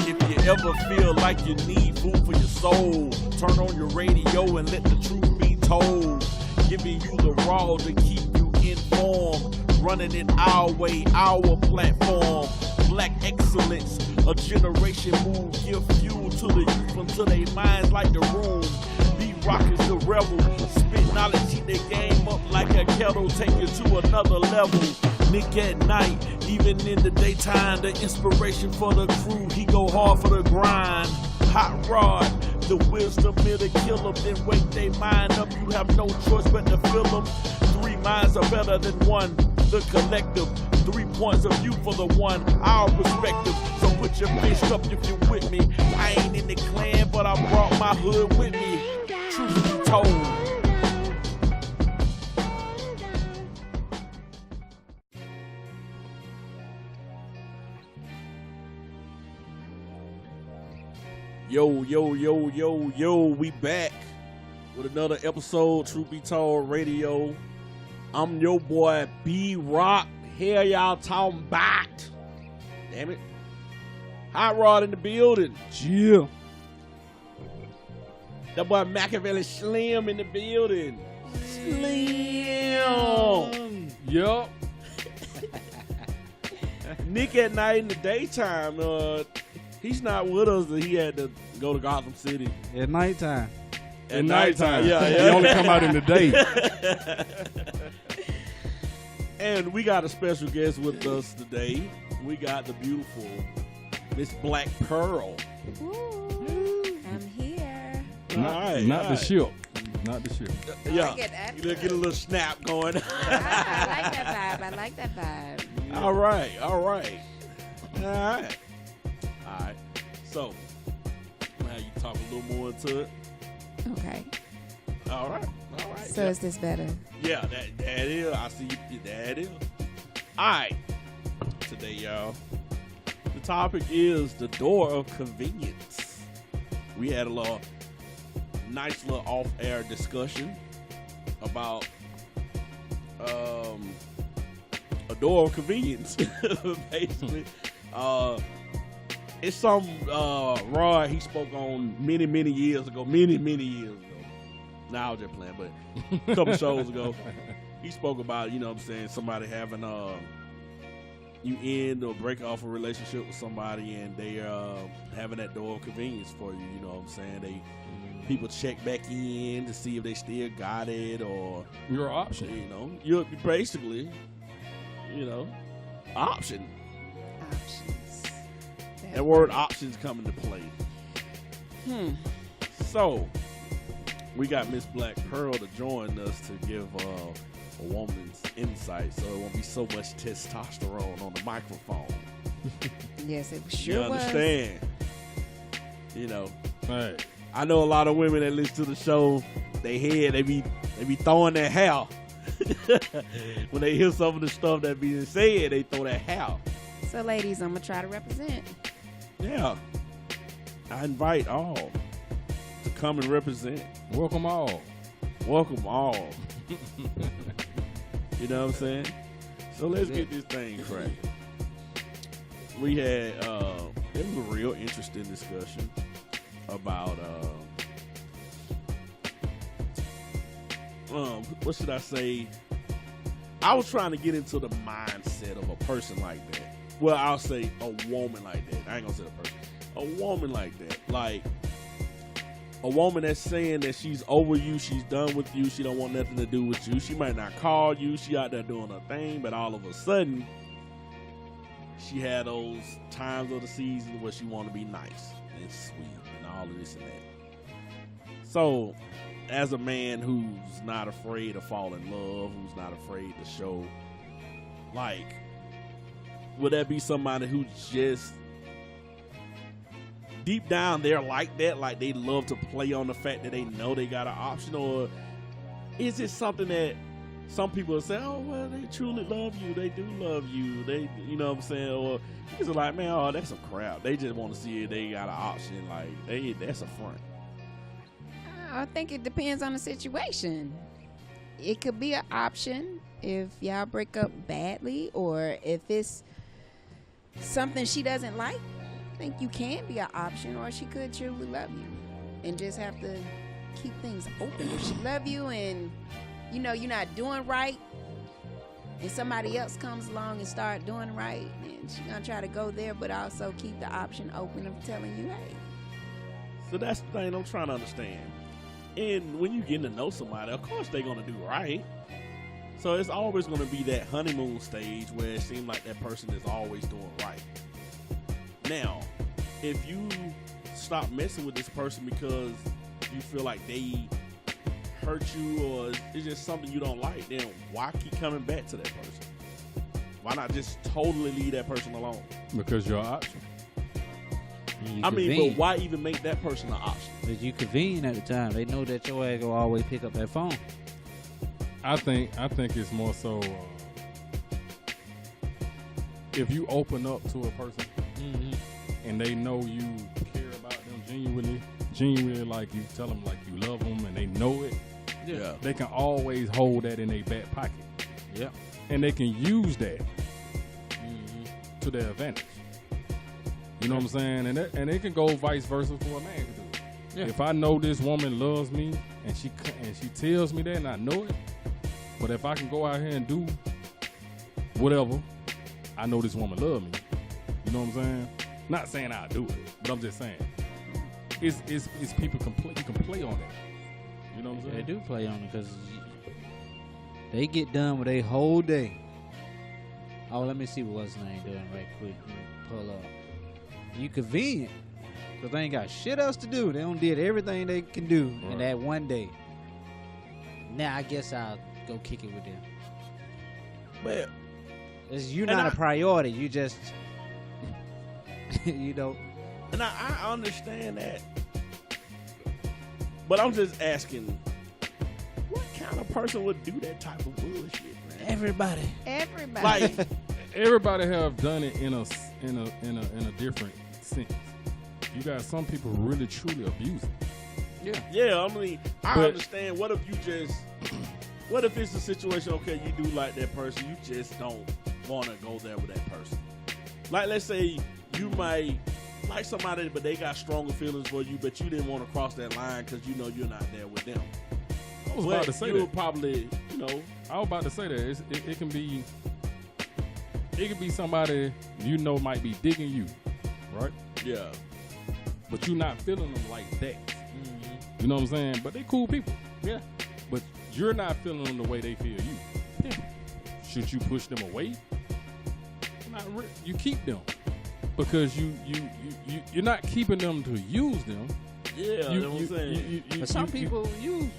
If you ever feel like you need food for your soul, turn on your radio and let the truth be told. Giving you the raw to keep you informed. Running it our way, our platform. Black excellence, a generation move. Give fuel to the youth until they minds like the room. B-Rock is the rebel. Spit knowledge, heat their game up like a kettle. Take it to another level. Nick at night, even in the daytime. The inspiration for the crew, he go hard for the grind. Hot Rod, the wisdom of the killer. Then wake they mind up, you have no choice but to fill them. 3 minds are better than one, the collective. 3 points of view for the one, our perspective. So put your fist up if you're with me. I ain't in the clan, but I brought my hood with me. Truth be told. Yo, we back with another episode, Truth Be Told Radio. I'm your boy, B-Rock. Here y'all talking about. Damn it. Hot Rod in the building. Chill. That boy Machiavelli Slim in the building. Slim. Yup. Nick at night in the daytime. He's not with us. He had to go to Gotham City. At nighttime. At nighttime. Yeah. He only come out in the day. And we got a special guest with us today. We got the beautiful Miss Black Pearl. Ooh, I'm here. Not the ship. Not the ship. Yeah. Get Get a little snap going. I like that vibe. All right. So, now you talk a little more into it. Okay. All right. So is this better? Yeah, that is. I see you. That is. All right. Today, y'all, the topic is the door of convenience. We had a nice little off-air discussion about a door of convenience, basically. It's some Rod he spoke on many years ago. Now I was just playing, but a couple shows ago, he spoke about, you know what I'm saying, somebody having you end or break off a relationship with somebody and they having that door of convenience for you, you know what I'm saying? People check back in to see if they still got it or Your option. You know, you're basically, option. Options. That word options come into play. So, we got Miss Black Pearl to join us to give a woman's insight so it won't be so much testosterone on the microphone. Yes, it sure You was. understand? You know, Hey. I know a lot of women that listen to the show, they be throwing their hair. When they hear some of the stuff that being said, they throw their hair. So, ladies, I'm going to try to represent. Yeah. I invite all to come and represent. Welcome all. Welcome all. You know what I'm saying? So let's get this thing cracking. We had it was a real interesting discussion about what should I say? I was trying to get into the mindset of a person like that. Well, I'll say a woman like that. I ain't gonna say a person. A woman like that. Like a woman that's saying that she's over you, she's done with you, she don't want nothing to do with you. She might not call you, she out there doing her thing, but all of a sudden, she had those times of the season where she want to be nice and sweet and all of this and that. So, as a man who's not afraid to fall in love, who's not afraid to show, like, would that be somebody who just deep down they're like that, like they love to play on the fact that they know they got an option? Or is it something that some people say, oh, well, they truly love you, they do love you, they, you know what I'm saying? Or is it like, man, oh, that's some crap, they just want to see if they got an option, like, that's a front? I think it depends on the situation. It could be an option if y'all break up badly, or if it's something she doesn't like, think you can be an option, or she could truly love you and just have to keep things open. If she love you and you know you're not doing right, and somebody else comes along and start doing right, and she's gonna try to go there, but also keep the option open of telling you, hey. So that's the thing I'm trying to understand. And when you getting to know somebody, of course they're gonna do right. So it's always gonna be that honeymoon stage where it seems like that person is always doing right. Now, if you stop messing with this person because you feel like they hurt you or it's just something you don't like, then why keep coming back to that person? Why not just totally leave that person alone? Because your option. I mean, but why even make that person an option? Because you convenient at the time. They know that your ass will always pick up that phone. I think it's more so if you open up to a person and they know you care about them genuinely like you, tell them like you love them and they know it, they can always hold that in their back pocket. Yeah. And they can use that to their advantage. You know what I'm saying? And it can go vice versa for a man to do it. Yeah. If I know this woman loves me and she tells me that and I know it, but if I can go out here and do whatever, I know this woman love me. You know what I'm saying? Not saying I'll do it, but I'm just saying it's people you can play on that. You know what I'm saying? They do play on it because they get done with a whole day. Oh, let me see what's his name doing right quick. Pull up. You convenient because they ain't got shit else to do. They done did everything they can do in that one day. Now I guess I'll go kick it with them. But you're not a priority. You just, you know. And I understand that. But I'm just asking, what kind of person would do that type of bullshit, man? Everybody. Like, everybody have done it in a different sense. You got some people who really truly abuse it. Yeah. I mean, I understand. What if it's a situation? Okay, you do like that person, you just don't want to go there with that person. Like, let's say you might like somebody, but they got stronger feelings for you, but you didn't want to cross that line because you know you're not there with them. I was about to say that. Would probably, I was about to say that it can be somebody you know might be digging you, right? Yeah. But you're not feeling them like that. You know what I'm saying? But they cool people. Yeah. But you're not feeling them the way they feel you. Yeah. Should you push them away? You keep them because you're not keeping them to use them. Yeah, you know what I'm saying. But some people use.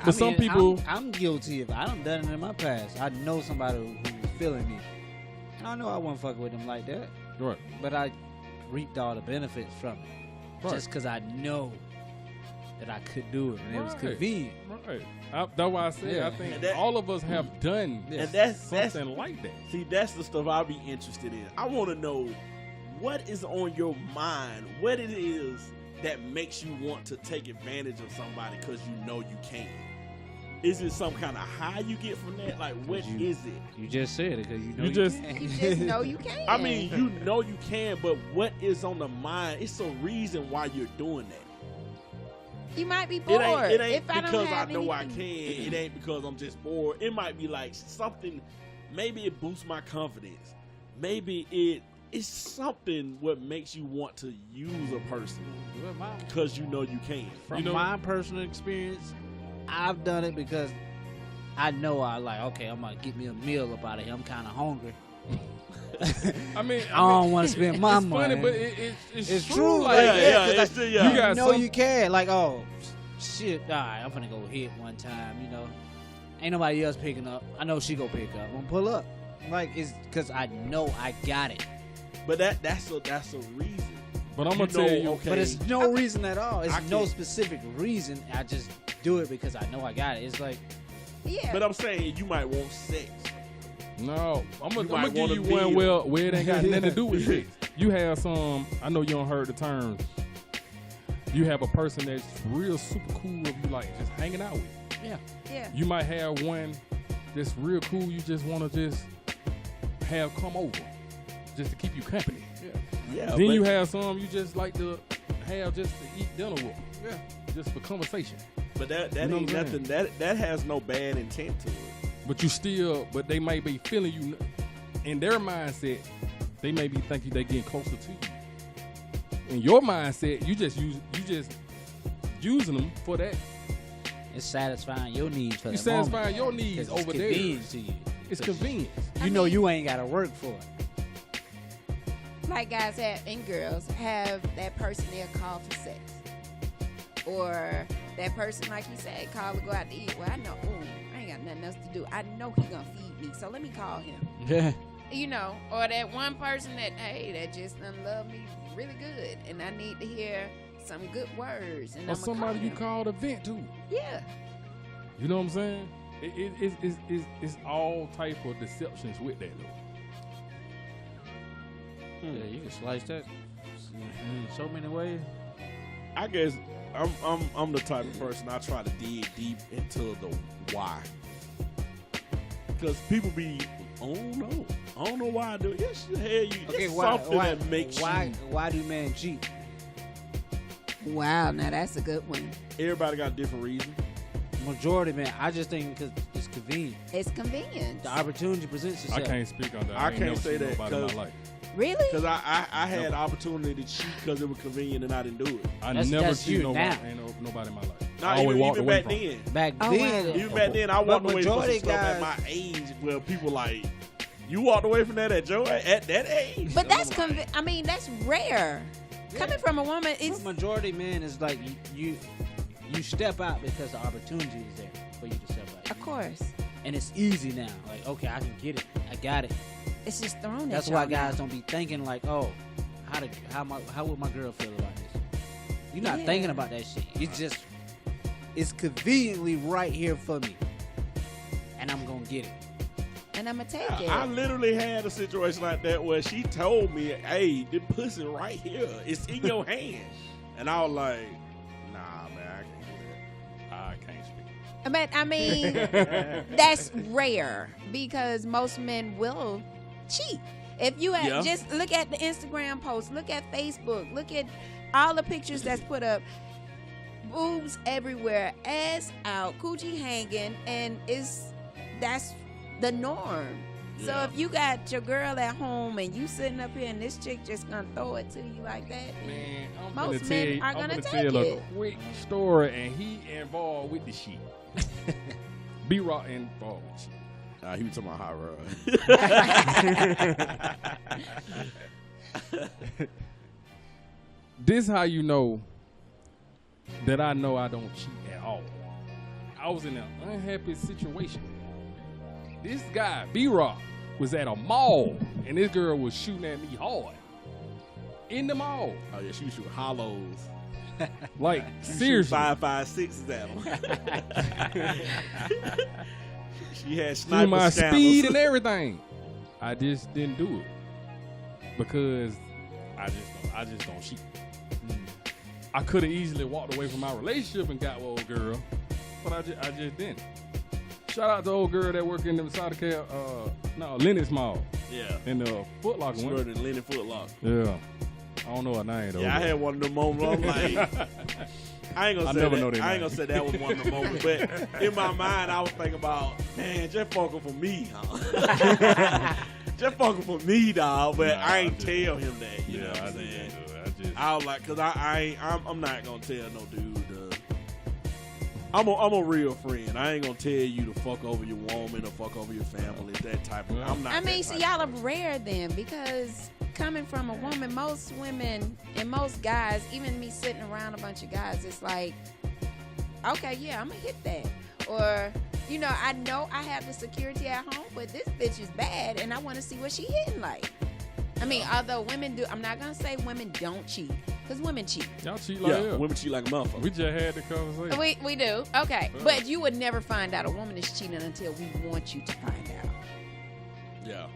But some people, I'm guilty of. I done done it in my past. I know somebody who was feeling me. I know I wasn't fucking with them like that. Right. But I reaped all the benefits from it. Right. Just because I know that I could do it and it was convenient. Right. That's why I said I think all of us have done something like that. See, that's the stuff I'll be interested in. I want to know what is on your mind, what it is that makes you want to take advantage of somebody because you know you can. Is it some kind of high you get from that? Like, what is it? You just said it because you know You just know you can. I mean, you know you can, but what is on the mind? It's a reason why you're doing that. You might be bored. It ain't if because I know anything. I can. It ain't because I'm just bored. It might be like something. Maybe it boosts my confidence. Maybe it's something what makes you want to use a person because you know you can. From my personal experience, I've done it because I know I'm gonna get me a meal up out of here. I'm kind of hungry. I mean, I don't want to spend my money. Funny, but it's true. Like, You know you can. Like, oh shit, all right, I'm gonna go hit one time. Ain't nobody else picking up. I know she go pick up. I'm gonna pull up. Like, it's because I know I got it. But that's a reason. But I'm gonna tell you, okay. But it's no reason at all. It's no specific reason. I just do it because I know I got it. It's like, But I'm saying you might want sex. No, I'm gonna give you one where it ain't got nothing to do with sex. You have some. I know you don't heard the terms. You have a person that's real super cool if you like just hanging out with. Yeah. You might have one that's real cool. You just want to just have come over, just to keep you company. Yeah. Yeah. Then you have some you just like to have just to eat dinner with. Yeah. Just for conversation. But that You know ain't what I'm nothing. That has no bad intent to it. But they might be feeling you in their mindset. They may be thinking they getting closer to you. In your mindset, you just using them for that. It's satisfying your needs for You that satisfying moment. your needs 'Cause it's over there. convenience to you. It's convenience. You know you ain't got to work for it. Like guys have and girls have that person they'll call for sex, or that person, like you said, call to go out to eat. Well, I know, I ain't got nothing else to do. I know he gonna feed me, so let me call him. Yeah. You know, or that one person that that just done love me really good, and I need to hear some good words. And Or I'ma somebody you him. call to vent to. Yeah. You know what I'm saying? It's all type of deceptions with that though. Yeah, you can slice that in so many ways. I guess I'm the type of person I try to dig deep into the why. Because people be, I don't know why I do it. Yes, hell, it's something that makes you. Why do men cheat? Wow, now that's a good one. Everybody got a different reason. Majority, man, I just think because it's convenient. It's convenient. The opportunity presents itself. I can't speak on that. I ain't can't never say seen that, nobody in my 'cause- life. Really? Because I had opportunity to cheat because it was convenient and I didn't do it. I That's never you seen nobody. now. Ain't nobody in my life. Nah, I always walked even away back from it. then. Back Oh, then, wow. Even back then, I walked But away from some majority stuff at guys- my age where people like, you walked away from that at that age? But that's I'm like, that's rare. Coming from a woman, it's majority man is like you step out because the opportunity is there for you to step out. of course. And it's easy now. Like, okay, I can get it. I got it. It's just thrown That's at why y'all guys now. don't be thinking like, oh, how would my girl feel about this? You're not Yeah. thinking about that shit. It's conveniently right here for me, and I'm gonna get it. And I'm gonna take it. I literally had a situation like that where she told me, hey, the pussy right here, it's in your hand. And I was like, nah, man, I can't do that. I can't speak. But I mean, that's rare because most men will cheat. If you Yeah. just look at the Instagram posts, look at Facebook, look at all the pictures that's put up, boobs everywhere, ass out, coochie hanging, and that's the norm. So Yeah. if you got your girl at home and you sitting up here and this chick just gonna throw it to you like that, Man, I'm Most gonna men tell you, are I'm gonna gonna take tell it. a quick story, and he involved with the shit. B-Rock involved with shit. He was talking about hot rod. This how you know that I know I don't cheat at all. I was in an unhappy situation. This guy, B-Rock, was at a mall, and this girl was shooting at me hard. In the mall. Oh, yeah, she was shooting hollows. Like, She shoot seriously. 5.56s at him. She had Through sniper my scanners. speed and everything. I just didn't do it. Because I just don't cheat. I could have easily walked away from my relationship and got with old girl, but I just didn't. Shout out to old girl that work in the side of Lennox Mall Yeah. in the Foot Locker She one. worked in Lenny Footlock. Yeah, I don't know her name though. Yeah, I had one of them moments. I'm like, I ain't gonna I say never that. know their I ain't name. gonna say that was one of the moments, but in my mind, I was thinking about, man, just fucking for me, huh? Just fucking for me, dog. But Nah, I ain't I just- tell him that. You know Yeah, what I I'm saying? didn't do it. I was like, cause I'm not gonna tell no dude. I'm a real friend. I ain't gonna tell you to fuck over your woman or fuck over your family. That type of. I'm not. I mean, that so type y'all of are rare then, because coming from a woman, most women and most guys, even me sitting around a bunch of guys, it's like, okay, yeah, I'm gonna hit that. Or, you know I have the security at home, but this bitch is bad and I want to see what she hitting like. I mean, although women do, I'm not gonna say women don't cheat, because women cheat. Y'all cheat like Yeah, hell. women cheat like a motherfucker. We just had the conversation. We do, okay, but you would never find out a woman is cheating until we want you to find out. Yeah.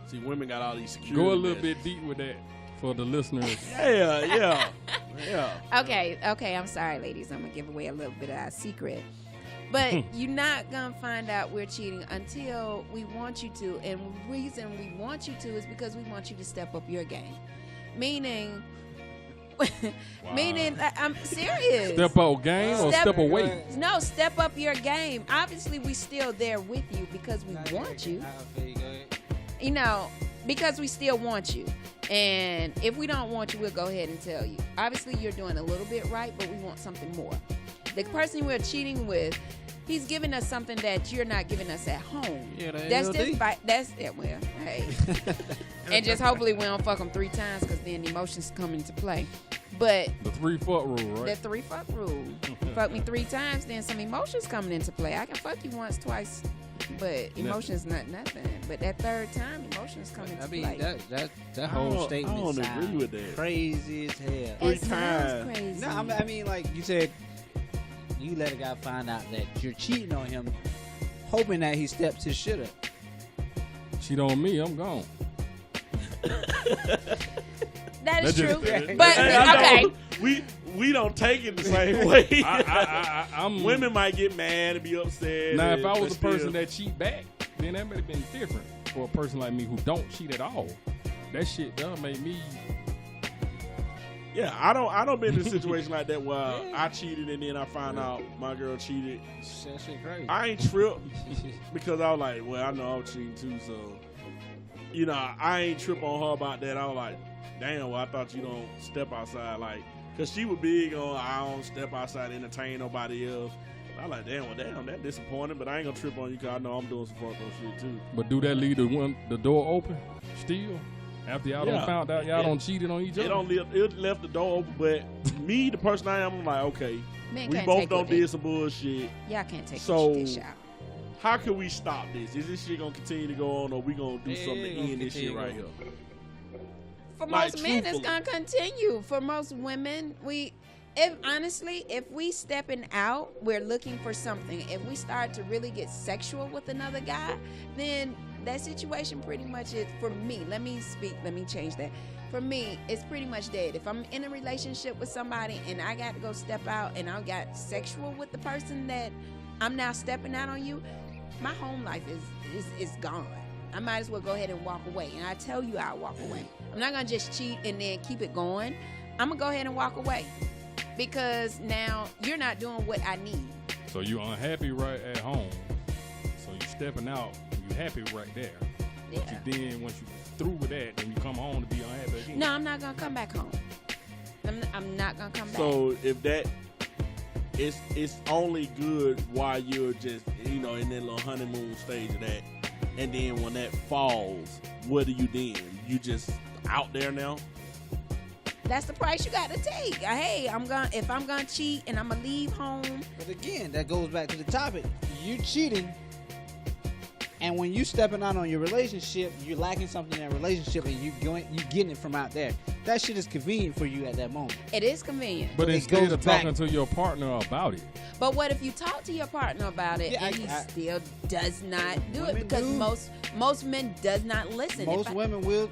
See, women got all these security. Go a little measures. bit deep with that for the listeners. Yeah. Okay, I'm sorry, ladies. I'm gonna give away a little bit of our secret. But you're not gonna find out we're cheating until we want you to. And the reason we want you to is because we want you to step up your game. meaning, meaning I'm serious. Step up game or step away? No, step up your game. Obviously, we still there with you because we want you. You know, because we still want you. And if we don't want you, we'll go ahead and tell you. Obviously, you're doing a little bit right, but we want something more. The person we're cheating with, he's giving us something that you're not giving us at home. Yeah, that's just that's it. Well, hey, and just hopefully we don't fuck them 3 times because then emotions come into play. But the 3-fuck rule, right? The 3-fuck rule. Fuck me 3 times, then some emotions coming into play. I can fuck you once, twice, but emotions not nothing. But that 3rd time, emotions come into play. I mean, that whole statement I don't sounds agree with that. crazy as hell. It sounds crazy. No, I mean, like you said, you let a guy find out that you're cheating on him, hoping that he steps his shit up. Cheat on me, I'm gone. That is true. Just, but okay, we don't take it the same way. I'm Women might get mad and be upset. Now, if I was a person that cheat back, then that would have been different. For a person like me who don't cheat at all, that shit done made me. Yeah, I don't been in a situation like that where I cheated and then I find out my girl cheated. That shit crazy. I ain't tripped because I was like, well, I know I'm cheating too, so you know, I ain't trip on her about that. I was like, damn, well, I thought you don't step outside, like, cause she was big on I don't step outside to entertain nobody else. I like, damn, that disappointing, but I ain't gonna trip on you cause I know I'm doing some fucked up shit too. But do that leave the door open still? After y'all done found out y'all don't cheated on each other? It left the door open, but me, the person I am, I'm like, okay, men we can't both take done what did some bullshit. Y'all can't take So, what you dish out. How can we stop this? Is this shit gonna continue to go on, or we gonna do something to end this shit right here? For Like, most men, it's truthfully. gonna continue. For most women, if we stepping out, we're looking for something. If we start to really get sexual with another guy, then that situation pretty much is, for me, let me change that. For me, it's pretty much dead. If I'm in a relationship with somebody and I got to go step out and I got sexual with the person that I'm now stepping out on you, my home life is gone. I might as well go ahead and walk away. And I tell you I'll walk away. I'm not going to just cheat and then keep it going. I'm going to go ahead and walk away. Because now you're not doing what I need. So you unhappy right at home. So you stepping out, you happy right there. Yeah. But you then, once you through with that, then you come home to be unhappy again. No, I'm not going to come back home. I'm not going to come back. So if that, it's only good while you're just, you know, in that little honeymoon stage of that. And then when that falls, what do you then? You just out there now? That's the price you got to take. Hey, if I'm gonna cheat and I'm gonna leave home. But again, that goes back to the topic. You cheating, and when you stepping out on your relationship, you're lacking something in that relationship, and you getting it from out there. That shit is convenient for you at that moment. It is convenient. But it instead goes of back. talking to your partner about it, But what if you talk to your partner about it and he still does not do it? Because most men does not listen. Most women will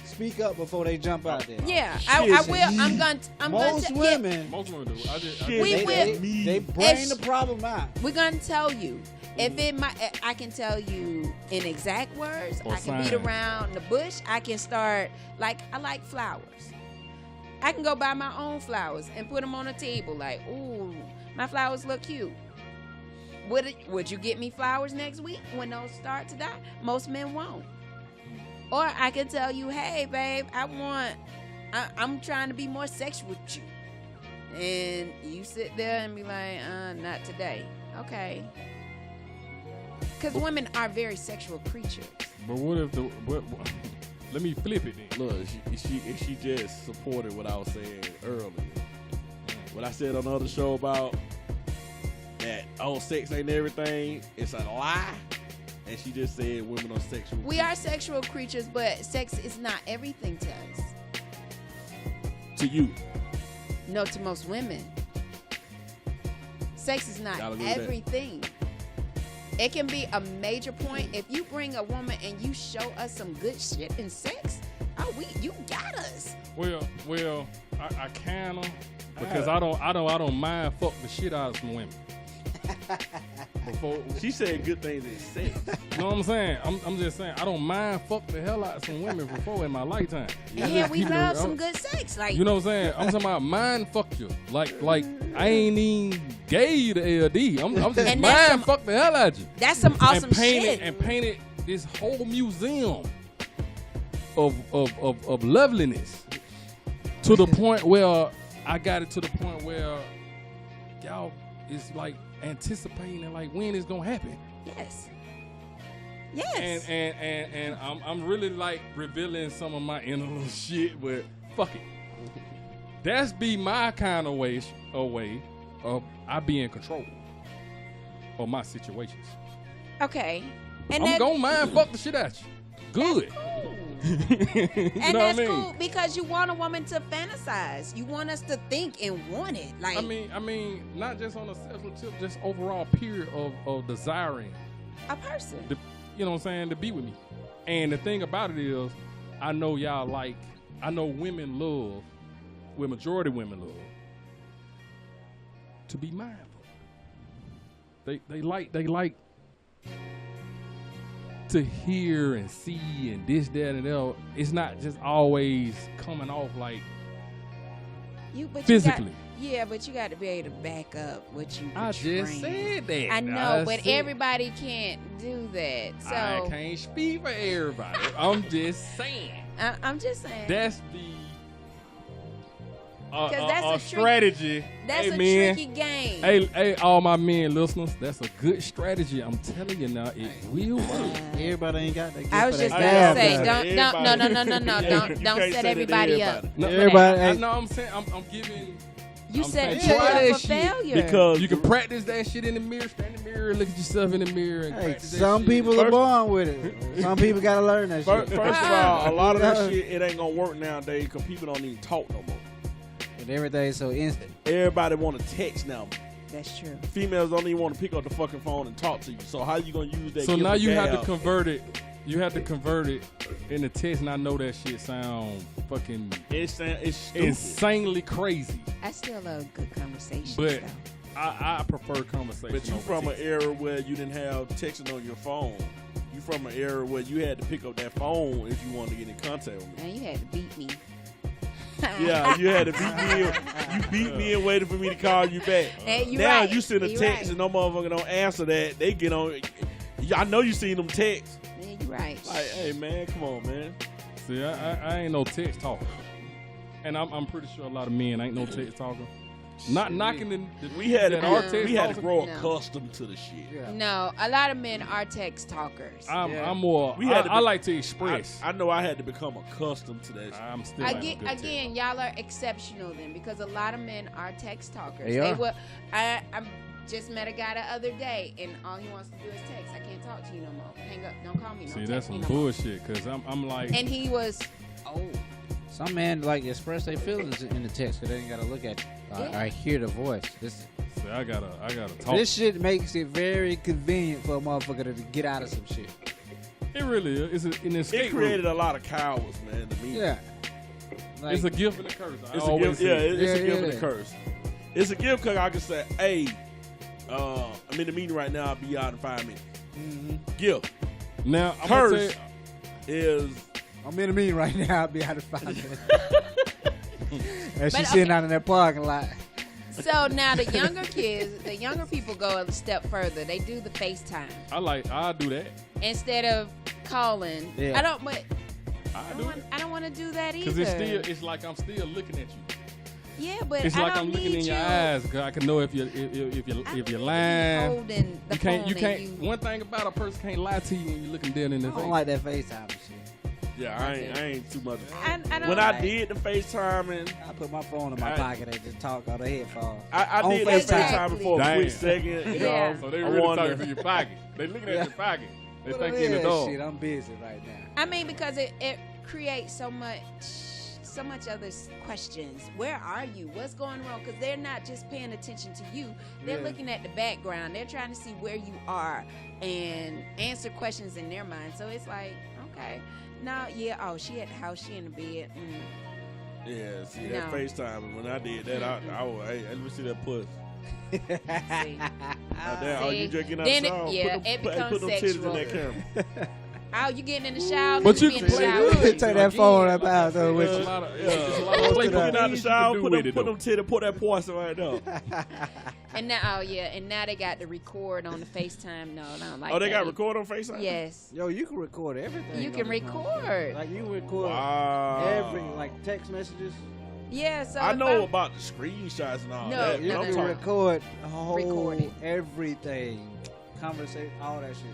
speak up before they jump out there. Yeah, I will. I'm going Most to women, most women do. they bring the problem out. We're gonna tell you. If I can tell you in exact words. Or I can beat signs. around the bush. I can start I like flowers. I can go buy my own flowers and put them on a table. Like, ooh, my flowers look cute. Would you get me flowers next week when those start to die? Most men won't. Or I can tell you, hey, babe, I'm trying to be more sexual with you. And you sit there and be like, not today. Okay. Because women are very sexual creatures. But what if let me flip it then. Look, she just supported what I was saying earlier. What I said on the other show about that, sex ain't everything, it's a lie. And she just said women are sexual. We are sexual creatures, but sex is not everything to us. To you. No, to most women. Sex is not Gotta agree with that. everything. It can be a major point. If you bring a woman and you show us some good shit in sex, you got us. Well, I kinda because I don't mind fuck the shit out of some women. before. She said good things in sex. You know what I'm saying? I'm just saying I don't mind fuck the hell out of some women before in my lifetime. Yeah, we love some good sex. Like, You know what I'm saying? I'm talking about mind fuck you. Like I ain't even gave you the LD. I'm just And that's mind fuck the hell out of you. that's some awesome and painted shit. and painted this whole museum of loveliness to the point where I got it to the point where y'all is like anticipating and like when it's gonna happen. Yes. Yes. And I'm really like revealing some of my inner little shit, but fuck it. That's be my kind of way of I be in control of my situations. Okay. And I'm gonna mind fuck the shit out you. Good. And know that's what I mean? cool because you want a woman to fantasize. You want us to think and want it. Like, I mean, not just on a sexual tip, just overall period of desiring, a person. you know what I'm saying, to be with me. And the thing about it is, I know women love, well, majority of women love, to be mindful. They like to hear and see and this, that, and that. It's not just always coming off like physically. But you got to be able to back up what you I just said that. I know, but everybody can't do that. So I can't speak for everybody. I'm just saying. I'm just saying. That's the that's a strategy. That's hey, a man. tricky game. Hey, all my men listeners, that's a good strategy. I'm telling you now, it will work. Everybody ain't got that gift. I was for just that gonna gab, say, though. no, You don't can't set say everybody that to up. No, Everybody- I know. I'm saying, I'm giving. You I'm set saying, yourself try up that for shit, failure. Because You can practice that shit in the mirror, stand in the mirror, look at yourself in the mirror, and Hey, practice that some shit. people are born with it. Some people got to learn that First shit. of all, a lot of that shit, it ain't gonna work nowadays because people don't even talk no more. And everything's so instant. Everybody want to text now. That's true. Females don't even want to pick up the fucking phone and talk to you. So how you gonna use that? So gift now of you have gab? to convert it. You have to convert it in the text, and I know that shit sound fucking It's stupid. insanely crazy. I still love good conversations. But though. I prefer conversation. But you over from an text. era where you didn't have texting on your phone. You from an era where you had to pick up that phone if you wanted to get in contact with me. Man, you had to beat me. Yeah, you had to beat me. You beat me and waited for me to call you back. Hey, you Now right. you send a You text right. and no motherfucker don't answer that. They get on. I know you seen them texts. Yeah, you right. Like, hey man, come on, man. See, I ain't no text talker, and I'm pretty sure a lot of men ain't no text talker. Not knocking the We had that are text we had to talker. grow No. accustomed to the shit. Yeah. No, a lot of men are text talkers. I'm more. We had to I be- like to express. I know I had to become accustomed to that shit. I'm still like a good text. Again, y'all are exceptional then because a lot of men are text talkers. They are. will. I just met a guy the other day, and all he wants to do is text. I can't talk to you no more. Hang up. Don't call me. Don't See, text that's me some no more. bullshit. Cause I'm like, And he was. Oh, Some men like express their feelings in the text because they ain't got to look at it. Yeah. I hear the voice. This I gotta talk. this shit makes it very convenient for a motherfucker to get out of some shit. It really is. It's an escape It created a lot of cowards, man. To me, Yeah. route. Like, It's a gift and a curse. I it's a always gift. say Yeah, it. it's a Yeah, gift and yeah. a curse. It's a gift because I can say, hey, I'm in the meeting right now. I'll be out in 5 minutes. Gift Now I'm gonna curse tell is I'm in a meeting right now. I'll be out of 5 minutes. And she's But, sitting okay. out in that parking lot. so now the younger kids, the younger people go a step further. They do the FaceTime I'll do that. instead of calling. Yeah. I don't. But I do it. I don't want to do that either. Cause it's like I'm still looking at you. Yeah, but It's I like don't I'm looking need in your you. eyes. Cause I can know if you're lying. Holding the You can't. phone You can't. and One thing about a person can't lie to you when you're looking dead in the I face. don't like that FaceTime and shit. yeah. I ain't too much. I don't When I like- did the FaceTiming, I put my phone in my pocket and just talk on the headphones. I On did that FaceTime. FaceTime for a Damn. quick second. You Yeah. know, So they I really wanted talking to- to your pocket. They looking at Yeah. your pocket. They What think it you in the is? dog. Shit, I'm busy right now. I mean, because it creates so much other questions. Where are you? What's going wrong? Because they're not just paying attention to you. They're Yeah. looking at the background. They're trying to see where you are and answer questions in their mind. So it's like, okay, now, yeah, oh, she at the house, she in the bed. Yeah, see No. that FaceTime. And when I did that, hey, let me see that puss. See. Oh, you just getting out Then the shower? it becomes put them titties in sexual. that camera. Oh, you getting in the shower? But let me you be in can the play shower with with it. you. Take that phone up out there with There's you. a lot of play Getting out the shower, put them though. titties, put that poison right there. And now, and now they got the record on the FaceTime. No, I don't like. Oh, they that got either. record on FaceTime? Yes. Yo, you can record everything. You on can this motherfucker. record. Like you record Wow. every text messages. Yeah. So I if know about the screenshots and all No, that. You but I'm can talking- record whole Recording. everything, conversation, all that shit.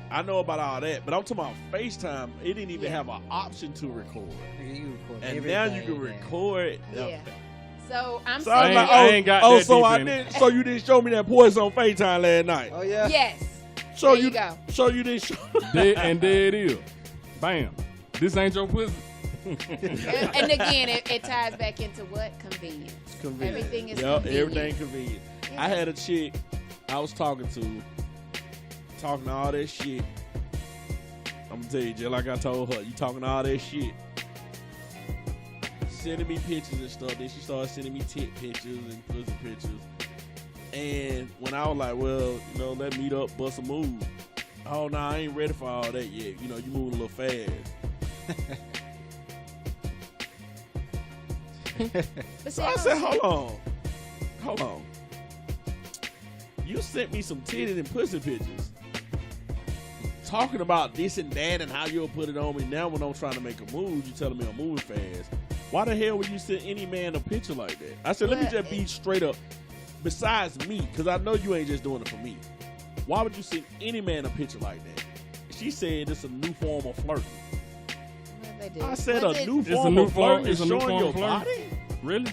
I know about all that, but I'm talking about FaceTime. It didn't even Yeah. have an option to record. Nigga, you record And everything. now you can man. record. Yeah. So I'm So I was saying like, I ain't got that so deep I in it. didn't. So you didn't show me that poison on FaceTime last night. Oh yeah. yes. So There you go. So you didn't show. And there it is. Bam. This ain't your pussy. And again, it ties back into what? Convenience. Convenient. Everything is Yep, convenient. everything convenient. Yeah. I had a chick I was talking all that shit. I'm gonna tell you, just like I told her, you talking all that shit. Sending me pictures and stuff. Then she started sending me tit pictures and pussy pictures. And when I was like, well, let's meet up, bust a move. Oh, no, I ain't ready for all that yet. You moving a little fast. But see, So I said, hold on. You sent me some titties and pussy pictures. Talking about this and that and how you'll put it on me. Now when I'm trying to make a move, you telling me I'm moving fast. Why the hell would you send any man a picture like that? I said, let me just be straight up. Besides me, because I know you ain't just doing it for me. Why would you send any man a picture like that? She said it's a new form of flirting. What they do? I said Was a it- new It's a form new of form- flirting it's is a new showing form your of flirting. body. Really?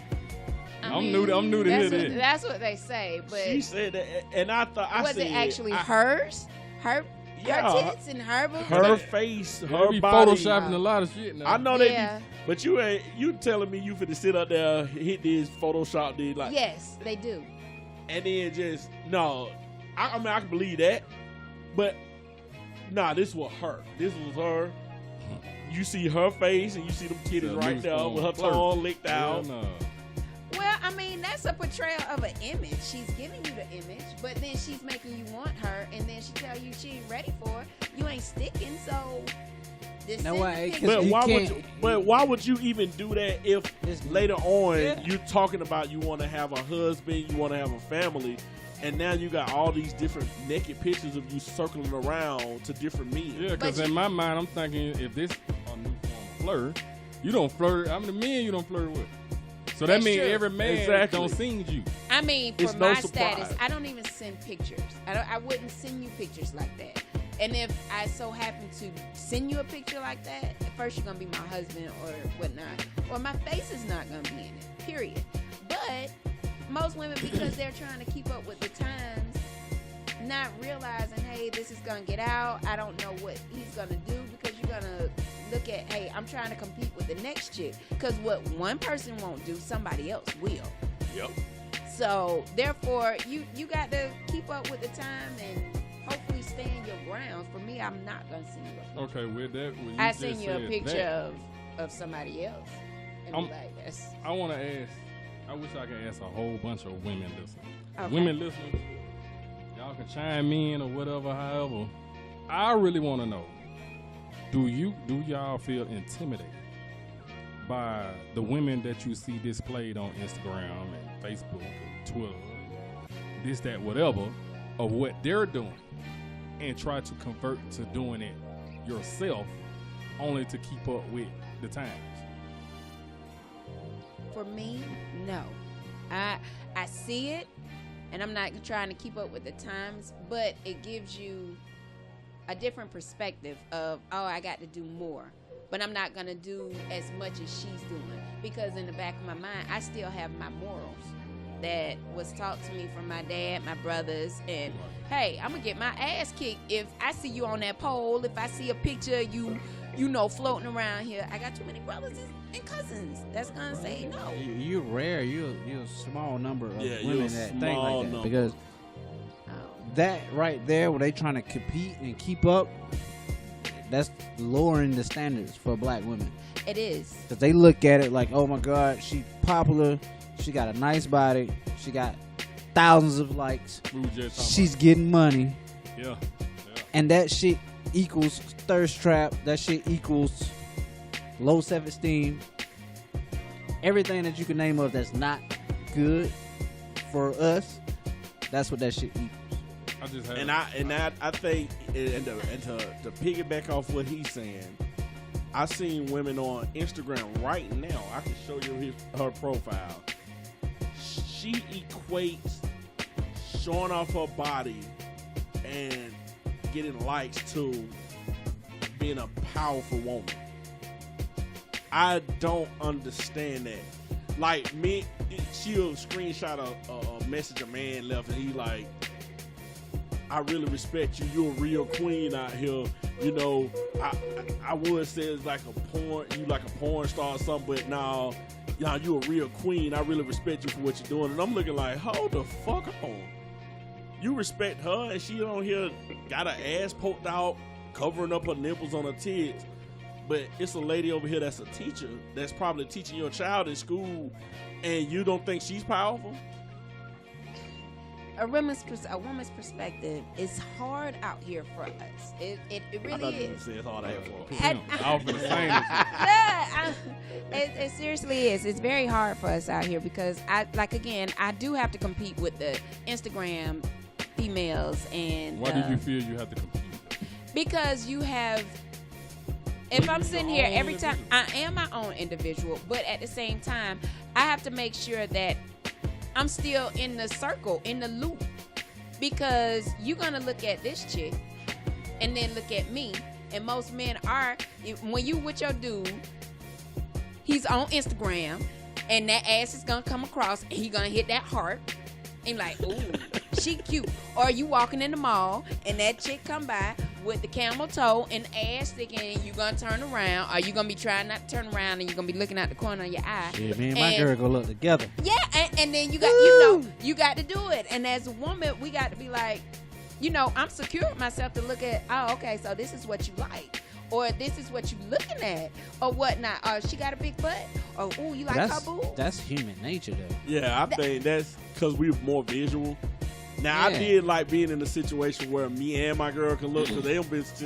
I I'm mean, new to hear that's that. what- That's what they say, but She said that, and I thought I was said it actually I- hers? Her Yeah, tits and her boobs? her face, They her be body. photoshopping a lot of shit now. I know they, Yeah. be, but you telling me you finna sit up there, hit this Photoshop, did like, Yes, they do. and then just no. I mean, I can believe that, but nah, this was her. This was her. You see her face and you see them titties The right new there form with her of flirting. tongue licked Hell out. no. Well, I mean, that's a portrayal of an image. She's giving you the image, but then she's making you want her, and then she tell you she ain't ready for it. You ain't sticking, so just Know send what? the It picture. But You why would can't- you? But why would you even do that if It's- later on Yeah. you're talking about you want to have a husband, you want to have a family, and now you got all these different naked pictures of you circling around to different men? Yeah, because But in my mind, I'm thinking if this a new form of flirt, you don't flirt. How many men you don't flirt with? So that That's means true. every man Exactly. don't sing you. I mean, for It's no my status, surprise. I don't even send pictures. I wouldn't send you pictures like that. And if I so happen to send you a picture like that, at first you're gonna be my husband or whatnot, or my face is not gonna be in it. Period. But most women, because they're trying to keep up with the times, not realizing, hey, this is gonna get out. I don't know what he's gonna do, because you're gonna look at, hey, I'm trying to compete with the next chick. Because what one person won't do, somebody else will. Yep. So therefore, you got to keep up with the time and hopefully stand your ground. For me, I'm not gonna send you a picture. Okay, with that, when you I just send you a said picture that, of somebody else and I'm- be like, that's I want to ask. I wish I could ask a whole bunch of women listening. okay. Women listening, y'all can chime in or whatever. However, I really want to know: do y'all feel intimidated by the women that you see displayed on Instagram and Facebook and Twitter, this, that, whatever, of what they're doing, and try to convert to doing it yourself, only to keep up with the times? For me, no. I see it, and I'm not trying to keep up with the times, but it gives you a different perspective of, oh, I got to do more, but I'm not going to do as much as she's doing, because in the back of my mind, I still have my morals that was taught to me from my dad, my brothers, and hey, I'm going to get my ass kicked if I see you on that pole, if I see a picture of you, floating around here. I got too many brothers and cousins that's going to say no. You're rare. You're a small number of Yeah, you're women a that think small like that. number. Because Oh. that right there, where they trying to compete and keep up, that's lowering the standards for black women. It is. Because they look at it like, oh my God, she popular. She got a nice body. She got thousands of likes. She's getting money. Yeah. And that shit equals thirst trap. That shit equals low self-esteem. Everything that you can name of that's not good for us, that's what that shit equals. I just had I think to piggyback off what he's saying, I seen women on Instagram right now. I can show you her profile. She equates showing off her body and getting likes to being a powerful woman. I don't understand that. Like me, she'll screenshot a message a man left, and he like, I really respect you. You're a real queen out here. You know, I would say it's like you like a porn star or something, but now, you a real queen. I really respect you for what you're doing. And I'm looking like, hold the fuck on. You respect her, and she on here got her ass poked out, covering up her nipples on her tits. But it's a lady over here that's a teacher that's probably teaching your child in school, and you don't think she's powerful? A woman's perspective is hard out here for us. It really is. It's hard out here for us. I was gonna say Yeah, it seriously is. It's very hard for us out here because I do have to compete with the Instagram females. And why did you feel you had to compete? Because you have. If I'm sitting here every time, I am my own individual, but at the same time, I have to make sure that I'm still in the circle, in the loop, because you're gonna look at this chick and then look at me, and most men are. When you with your dude, he's on Instagram, and that ass is gonna come across, and he gonna hit that heart, and like, ooh, she cute. Or you walking in the mall, and that chick come by with the camel toe and ass sticking, you gonna turn around, or you gonna be trying not to turn around, and you're gonna be looking out the corner of your eye. Yeah, me and my girl go look together. Yeah, and then you got, you got to do it. And as a woman, we got to be like, I'm secure with myself to look at, oh, okay, so this is what you like, or this is what you looking at, or whatnot. Or she got a big butt, or ooh, you like her boobs. That's human nature, though. Yeah, I think that's because we're more visual. Now, I did like being in a situation where me and my girl can look, because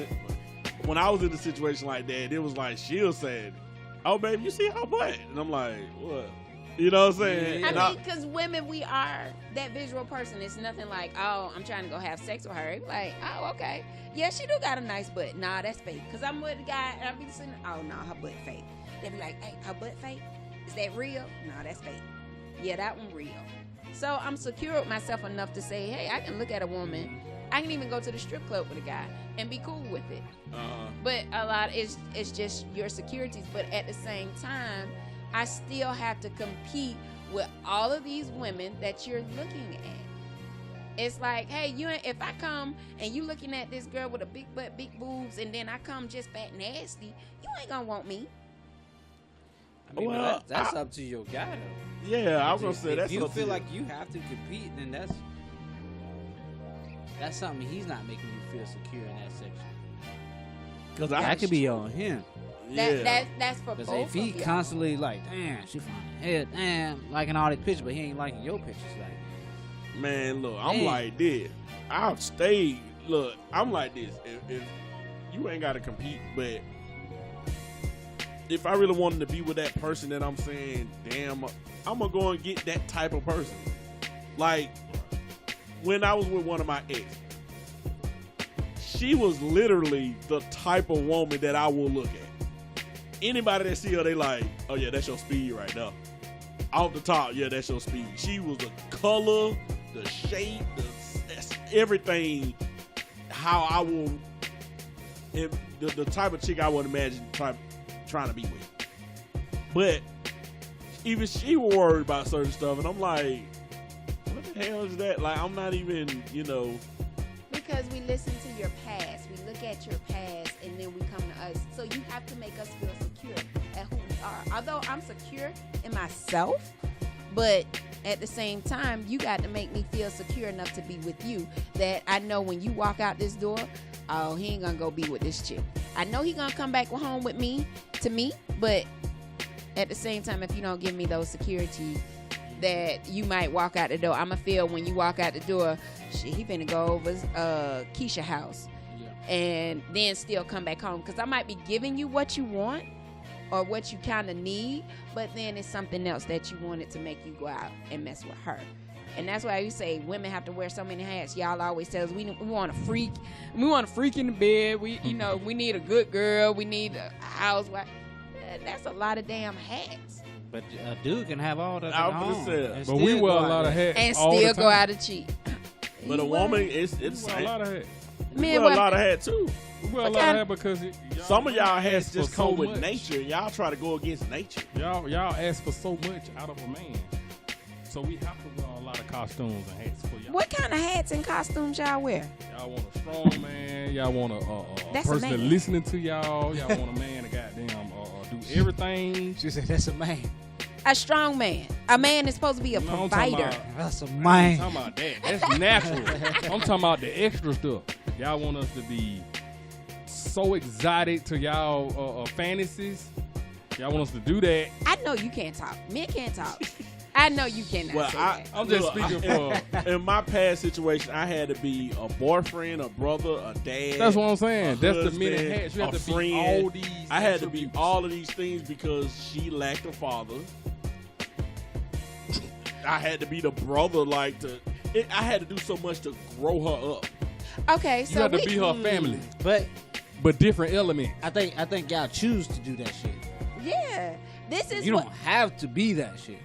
when I was in a situation like that, it was like she'll say, oh, baby, you see her butt? And I'm like, what? You know what I'm saying? I mean, because women, we are that visual person. It's nothing like, oh, I'm trying to go have sex with her. Like, oh, okay. Yeah, she do got a nice butt. Nah, that's fake. Because I'm with a guy, and I be sitting, oh, no, her butt fake. They be like, hey, her butt fake? Is that real? No, that's fake. Yeah, that one real. So I'm secure with myself enough to say, hey, I can look at a woman. I can even go to the strip club with a guy and be cool with it. But a lot, it's just your securities. But at the same time, I still have to compete with all of these women that you're looking at. It's like, hey, if I come and you looking at this girl with a big butt, big boobs, and then I come just fat nasty, you ain't gonna want me. I mean, well, that's up to your guy, though. Yeah, I was gonna say that's. If you feel like you have to compete, then that's something he's not making you feel secure in that section. Because that could be on him. That's for both. Because if he constantly like, damn, she from the head, damn, liking all these pictures, but he ain't liking your pictures, like, man, look, I'm like this. I've stayed. Look, I'm like this. If you ain't got to compete, but if I really wanted to be with that person, then I'm saying, damn, I'm gonna go and get that type of person. Like when I was with one of my ex, she was literally the type of woman that I will look at. Anybody that see her, they like, oh yeah, that's your speed right now. Off the top, yeah, that's your speed. She was the color, the shape, everything. How I will, the type of chick I would imagine trying to be with. But even she was worried about certain stuff, and I'm like, what the hell is that? Like, I'm not even, Because we listen to your past. We look at your past, and then we come to us. So you have to make us feel secure at who we are. Although I'm secure in myself, but at the same time, you got to make me feel secure enough to be with you, that I know when you walk out this door, oh, he ain't gonna go be with this chick. I know he gonna come back home with me, but at the same time, if you don't give me those security that you might walk out the door, I'ma feel when you walk out the door, shit, he finna go over Keisha house. And then still come back home, because I might be giving you what you want or what you kind of need, but then it's something else that you wanted to make you go out and mess with her. And that's why you say women have to wear so many hats. Y'all always tell us we want a freak. We want a freak in the bed. We we need a good girl. We need a housewife. That's a lot of damn hats. But a dude can have all that. But we wear a lot of hats and all still the time. go out and cheat. But a woman, it's a lot of hats. We wear a lot of hats too. We wear a lot of hats because some of y'all hats ask just for so come with much. nature. Y'all try to go against nature. Y'all ask for so much out of a man, so we have to wear a lot of costumes and hats for y'all. What kind of hats and costumes y'all wear? Y'all want a strong man. Y'all want a That's a person that man. listening to y'all. Y'all want a man to goddamn do everything. She said that's a man. A strong man. A man is supposed to be a No, I'm talking provider. about- That's a I'm man. talking about that. That's natural. I'm talking about the extra stuff. Y'all want us to be so exotic to y'all fantasies. Y'all want us to do that. I know you can't talk. Men can't talk. I know you cannot Well, say that. I'm just speaking for. In my past situation, I had to be a boyfriend, a brother, a dad. That's what I'm saying. a That's the husband, many hats. You have a to be friend. all these. I had to be attributes. all of these things because she lacked a father. I had to be the brother, I had to do so much to grow her up. Okay, You so have to we, be her family, But but different elements. I think y'all choose to do that shit. yeah, this is You what don't have to be that shit.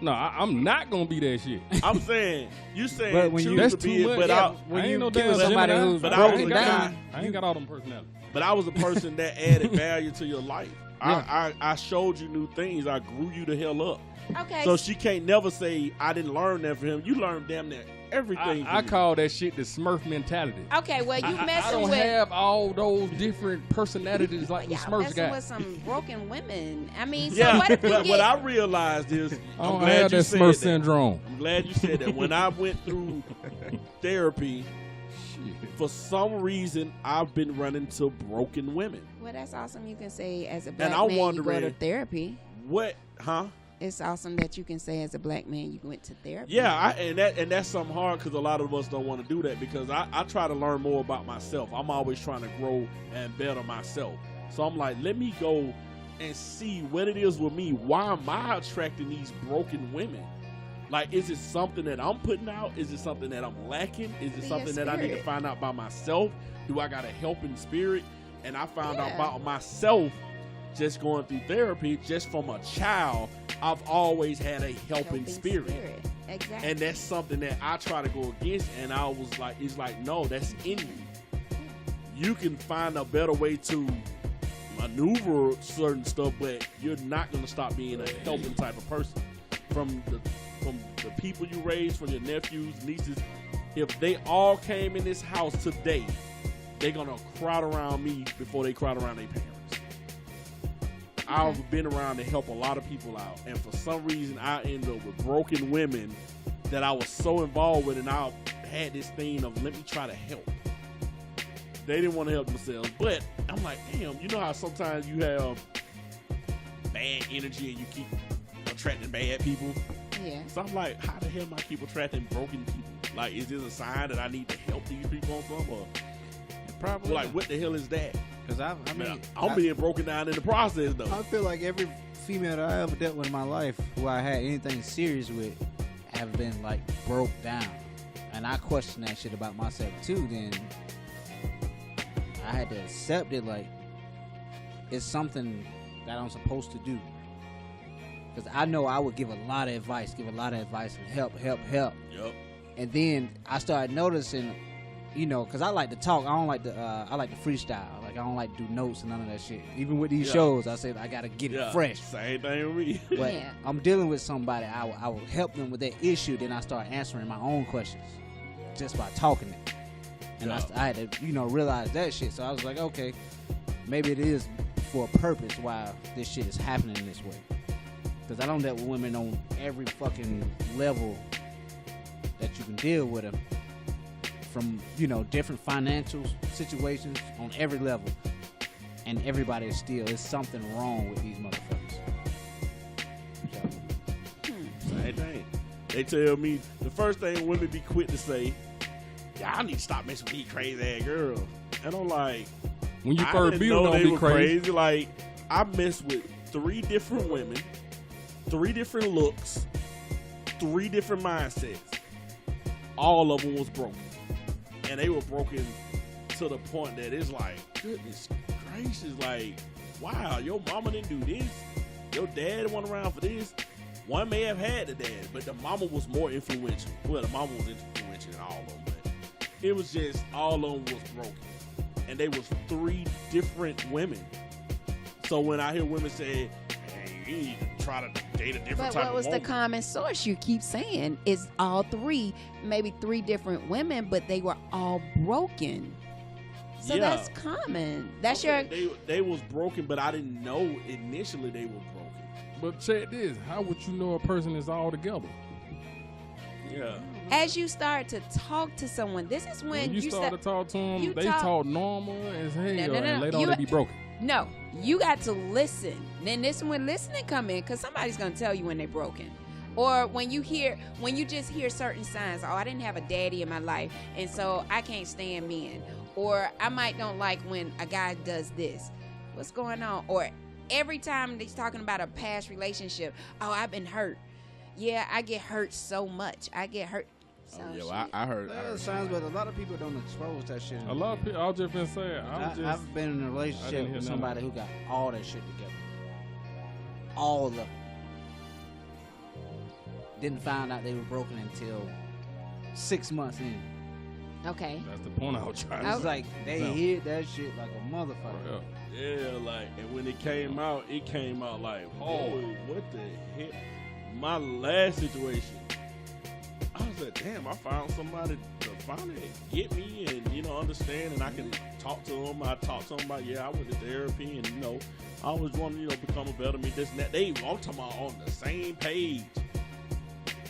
No, I'm not gonna be that shit. I'm saying, you saying But when choose you- That's to be too it, much. but Yeah, I, when I you ain't no give damn somebody Gemini. who's But I broken was a down, I ain't got all them personalities. but I was a person that added value to your life. Yeah. I showed you new things. I grew you the hell up. okay. So she can't never say I didn't learn that from him. You learned damn near everything. I from me. call that shit the Smurf mentality. okay, well you I messing don't with have all those different personalities like the y'all Smurfs messing got. with some broken women. I mean, so Yeah, what if we but get? what I realized is, I I'm don't glad have you that said Smurf that. syndrome. I'm glad you said that. When I went through therapy, for some reason, I've been running to broken women. Well, that's awesome. You can say as a black I'm man you go to wondering- therapy. What? Huh? It's awesome that you can say as a black man you went to therapy. Yeah, and that's something hard because a lot of us don't want to do that because I try to learn more about myself. I'm always trying to grow and better myself. So I'm like, let me go and see what it is with me. Why am I attracting these broken women? Like, is it something that I'm putting out? Is it something that I'm lacking? Is it Be something your that I need to spirit. find out by myself? Do I got a helping spirit? And I found out Yeah. about myself just going through therapy. Just from a child, I've always had a helping spirit. Exactly. And that's something that I try to go against. And I was like, it's like, no, that's in you. You can find a better way to maneuver certain stuff, but you're not going to stop being a helping type of person. From the people you raised, from your nephews, nieces, if they all came in this house today, they're going to crowd around me before they crowd around their parents. I've been around to help a lot of people out, and for some reason I end up with broken women that I was so involved with, and I had this thing of let me try to help. They didn't want to help themselves, but I'm like, damn, you know how sometimes you have bad energy and you keep attracting bad people? yeah. So I'm like, how the hell am I keep attracting broken people? Like, is this a sign that I need to help these people on something? Or Probably. like, what the hell is that? Because I mean, I'm being broken down in the process, though. I feel like every female that I ever dealt with in my life who I had anything serious with have been like broke down. And I question that shit about myself too. Then I had to accept it, like it's something that I'm supposed to do. Because I know I would give a lot of advice and help. Yep. And then I started noticing, you know, because I like to talk. I don't like to. I like to freestyle. Like I don't like to do notes and none of that shit. Even with these Yeah. shows, I said I gotta get it fresh. Same thing with me. But Yeah. I'm dealing with somebody. I will help them with that issue. Then I start answering my own questions just by talking it. And Yeah. I had to, you know, realize that shit. So I was like, okay, maybe it is for a purpose why this shit is happening this way. Because I don't deal with women on every fucking level that you can deal with them. From, you know, different financial situations on every level, and everybody is still. There's something wrong with these motherfuckers. Same thing. They tell me the first thing women be quick to say, y'all need to stop messing with these crazy ass girls. And I'm like, When you I first didn't build, know don't they be were crazy. Like, I messed with 3 different women, 3 different looks, 3 different mindsets. All of them was broken. And they were broken to the point that it's like, goodness gracious, like, wow, your mama didn't do this. Your dad went around for this. One may have had the dad, but the mama was more influential. Well, the mama was influential in all of them, but it was just all of them was broken. And they was 3 different women. So when I hear women say, hey, you need to try to date a different But type what of was the woman. common source you keep saying is all 3, maybe 3 different women, but they were all broken. So Yeah. that's common. That's Okay, they was broken, but I didn't know initially they were broken. But check this. How would you know a person is all together? Yeah. as you start to talk to someone. This is when you start to talk to them, you they talk- talk normal as hell, No. and later on You- they be broken. No, you got to listen. Then this is when listening come in, because somebody's gonna tell you when they're broken. Or when you just hear certain signs. Oh, I didn't have a daddy in my life, and so I can't stand men. Or I might don't like when a guy does this. What's going on? Or every time they're talking about a past relationship, oh, I've been hurt. Yeah, I get hurt so much. I get hurt. So Oh, yeah, I heard. There are signs, but a lot of people don't expose that shit. A lot of people, I've just been saying, I've been in a I didn't relationship hear with none somebody of who got all that shit together. All of it. Didn't find out they were broken until 6 months in. okay. that's the point I was trying to Oh. It's like they No. hid that shit like a motherfucker. Yeah. Yeah, like, and when it came out like, oh, what the heck? My last situation, I was like, damn, I found somebody to finally get me and, understand, and I can talk to them. I talk to them about, I went to therapy, and, I always wanted to, become a better me, this and that. They all talking about on the same page.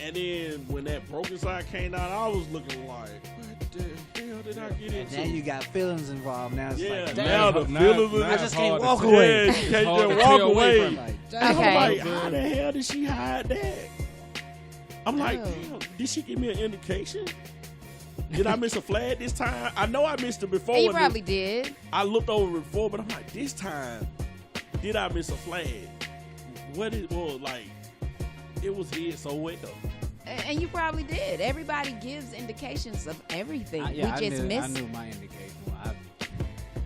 And then when that broken side came out, I was looking like, what the hell did I get And into? now you got feelings involved. Now it's Yeah, like, now damn. the feelings now I it's just hard can't to walk tell. away. Yeah, you It's can't hard just to walk tell away. from- Like, I'm Okay. like, how the hell did she hide that? I'm like, Oh. damn, did she give me an indication? Did I miss a flag this time? I know I missed it before. And you and probably did. I looked over it before, but I'm like, this time, did I miss a flag? What it was like, it was hid so well. And you probably did. Everybody gives indications of everything. I we just knew, miss. I knew my indication.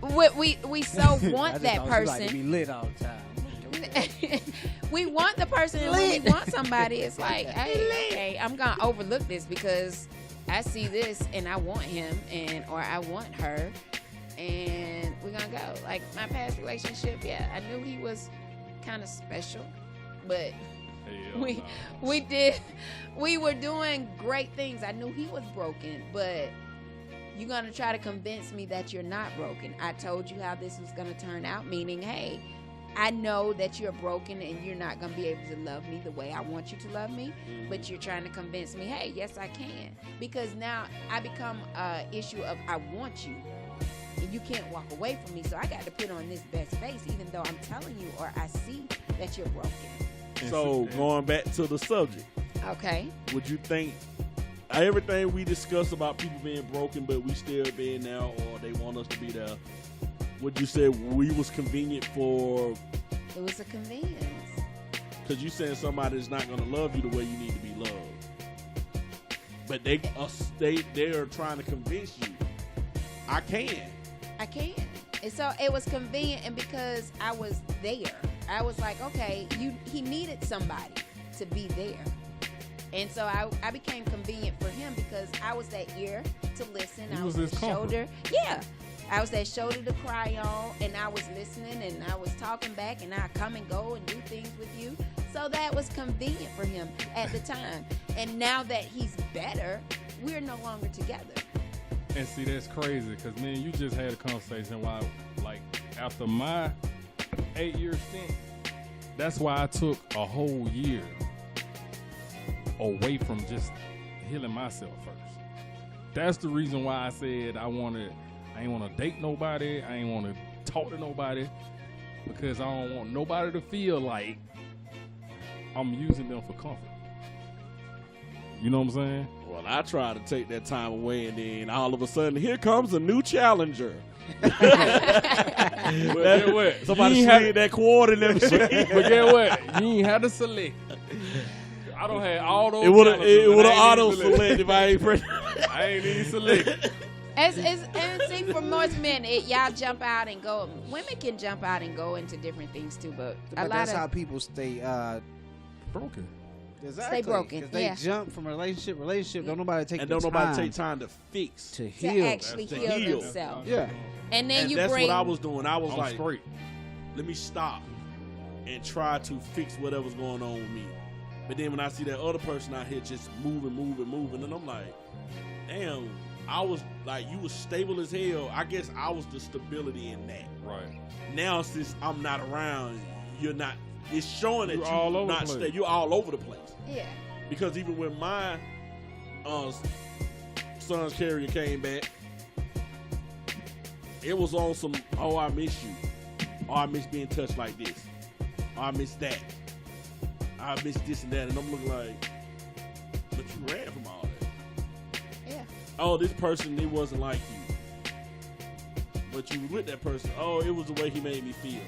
We so want I just that thought she like to person. be lit all the time. We want the person, and when we want somebody, it's like, hey, okay, I'm gonna overlook this because I see this and I want him, or I want her, and we're gonna go. Like my past relationship, I knew he was kind of special, but Hell we were doing great things. I knew he was broken, but you're gonna try to convince me that you're not broken. I told you how this was gonna turn out, meaning, hey, I know that you're broken and you're not gonna be able to love me the way I want you to love me, but you're trying to convince me, hey, yes, I can, because now I become an issue of I want you, and you can't walk away from me. So I got to put on this best face, even though I'm telling you, or I see that you're broken. So going back to the subject, Okay. would you think everything we discuss about people being broken, but we still being there, or they want us to be there, would you say we was convenient for? It was a convenience. Because you saying somebody's not going to love you the way you need to be loved, but they are trying to convince you. I can. And so it was convenient, and because I was there, I was like, okay, he needed somebody to be there. And so I became convenient for him because I was that ear to listen. You I was was his that shoulder. Yeah. I was that shoulder to cry on, and I was listening, and I was talking back, and I come and go and do things with you. So that was convenient for him at the time. And now that he's better, we're no longer together. And see, that's crazy because, man, you just had a conversation why, like, after my 8-year stint, that's why I took a whole year away from just healing myself first. That's the reason why I said I I ain't want to date nobody. I ain't want to talk to nobody because I don't want nobody to feel like I'm using them for comfort. You know what I'm saying? Well, I try to take that time away, and then all of a sudden, here comes a new challenger. But get what? Somebody slid that quarter in them shit. But get what? You ain't had to select. I don't have all those. It would have auto select select if I ain't pressed. I ain't even select. And see, for most men, y'all jump out and go. Women can jump out and go into different things too, but a lot that's of how people stay Broken. exactly. Stay broken, 'Cause they yeah. jump from relationship. Don't nobody take And the don't time nobody take time to fix. to to heal. actually To heal heal. themselves. Yeah. And then And you that's bring. what I was doing. I was I'm like, straight. let me stop and try to fix whatever's going on with me. But then when I see that other person out here just moving, and I'm like, damn, I was like, you was stable as hell. I guess I was the stability in that. Right. Now since I'm not around, you're not. It's showing that You're you're all over not the place. stable. You're all over the place. Yeah. Because even when my son's carrier came back, it was on some, oh, I miss you. Oh, I miss being touched like this. Oh, I miss that. I miss this and that. And I'm looking like, but you ran from all that. Yeah. Oh, this person, it wasn't like you. But you were with that person. Oh, it was the way he made me feel.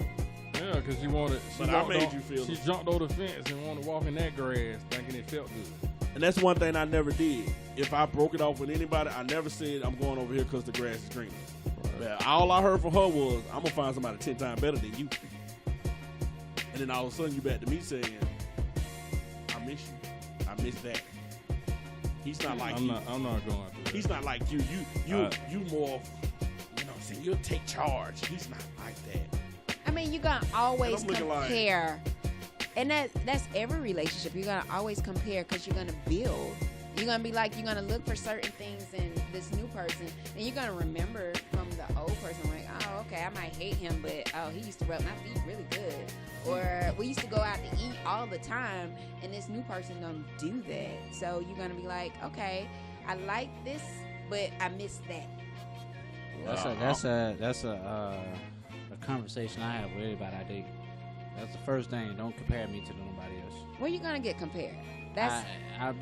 Yeah, because she wanted. But I made you feel She it. jumped over the fence and wanted to walk in that grass, thinking it felt good. And that's one thing I never did. If I broke it off with anybody, I never said I'm going over here because the grass is greener. Right. All I heard from her was, I'm going to find somebody 10 times better than you. And then all of a sudden you back to me saying, I miss you. I miss that. He's not like you. I'm not going through that. He's not like you. You more, you know what I'm saying, you'll take charge. He's not like that. I mean, you're gonna always And I'm looking like- compare, and that's every relationship. You're gonna always compare because you're gonna build. You're gonna be like, you're gonna look for certain things in this new person, and you're gonna remember from the old person, like, oh, okay, I might hate him, but oh, he used to rub my feet really good, or we used to go out to eat all the time, and this new person don't do that. So you're gonna be like, okay, I like this, but I miss that. That's a conversation I have with everybody I date. That's the first thing. Don't compare me to nobody else. Where you gonna get compared? That's I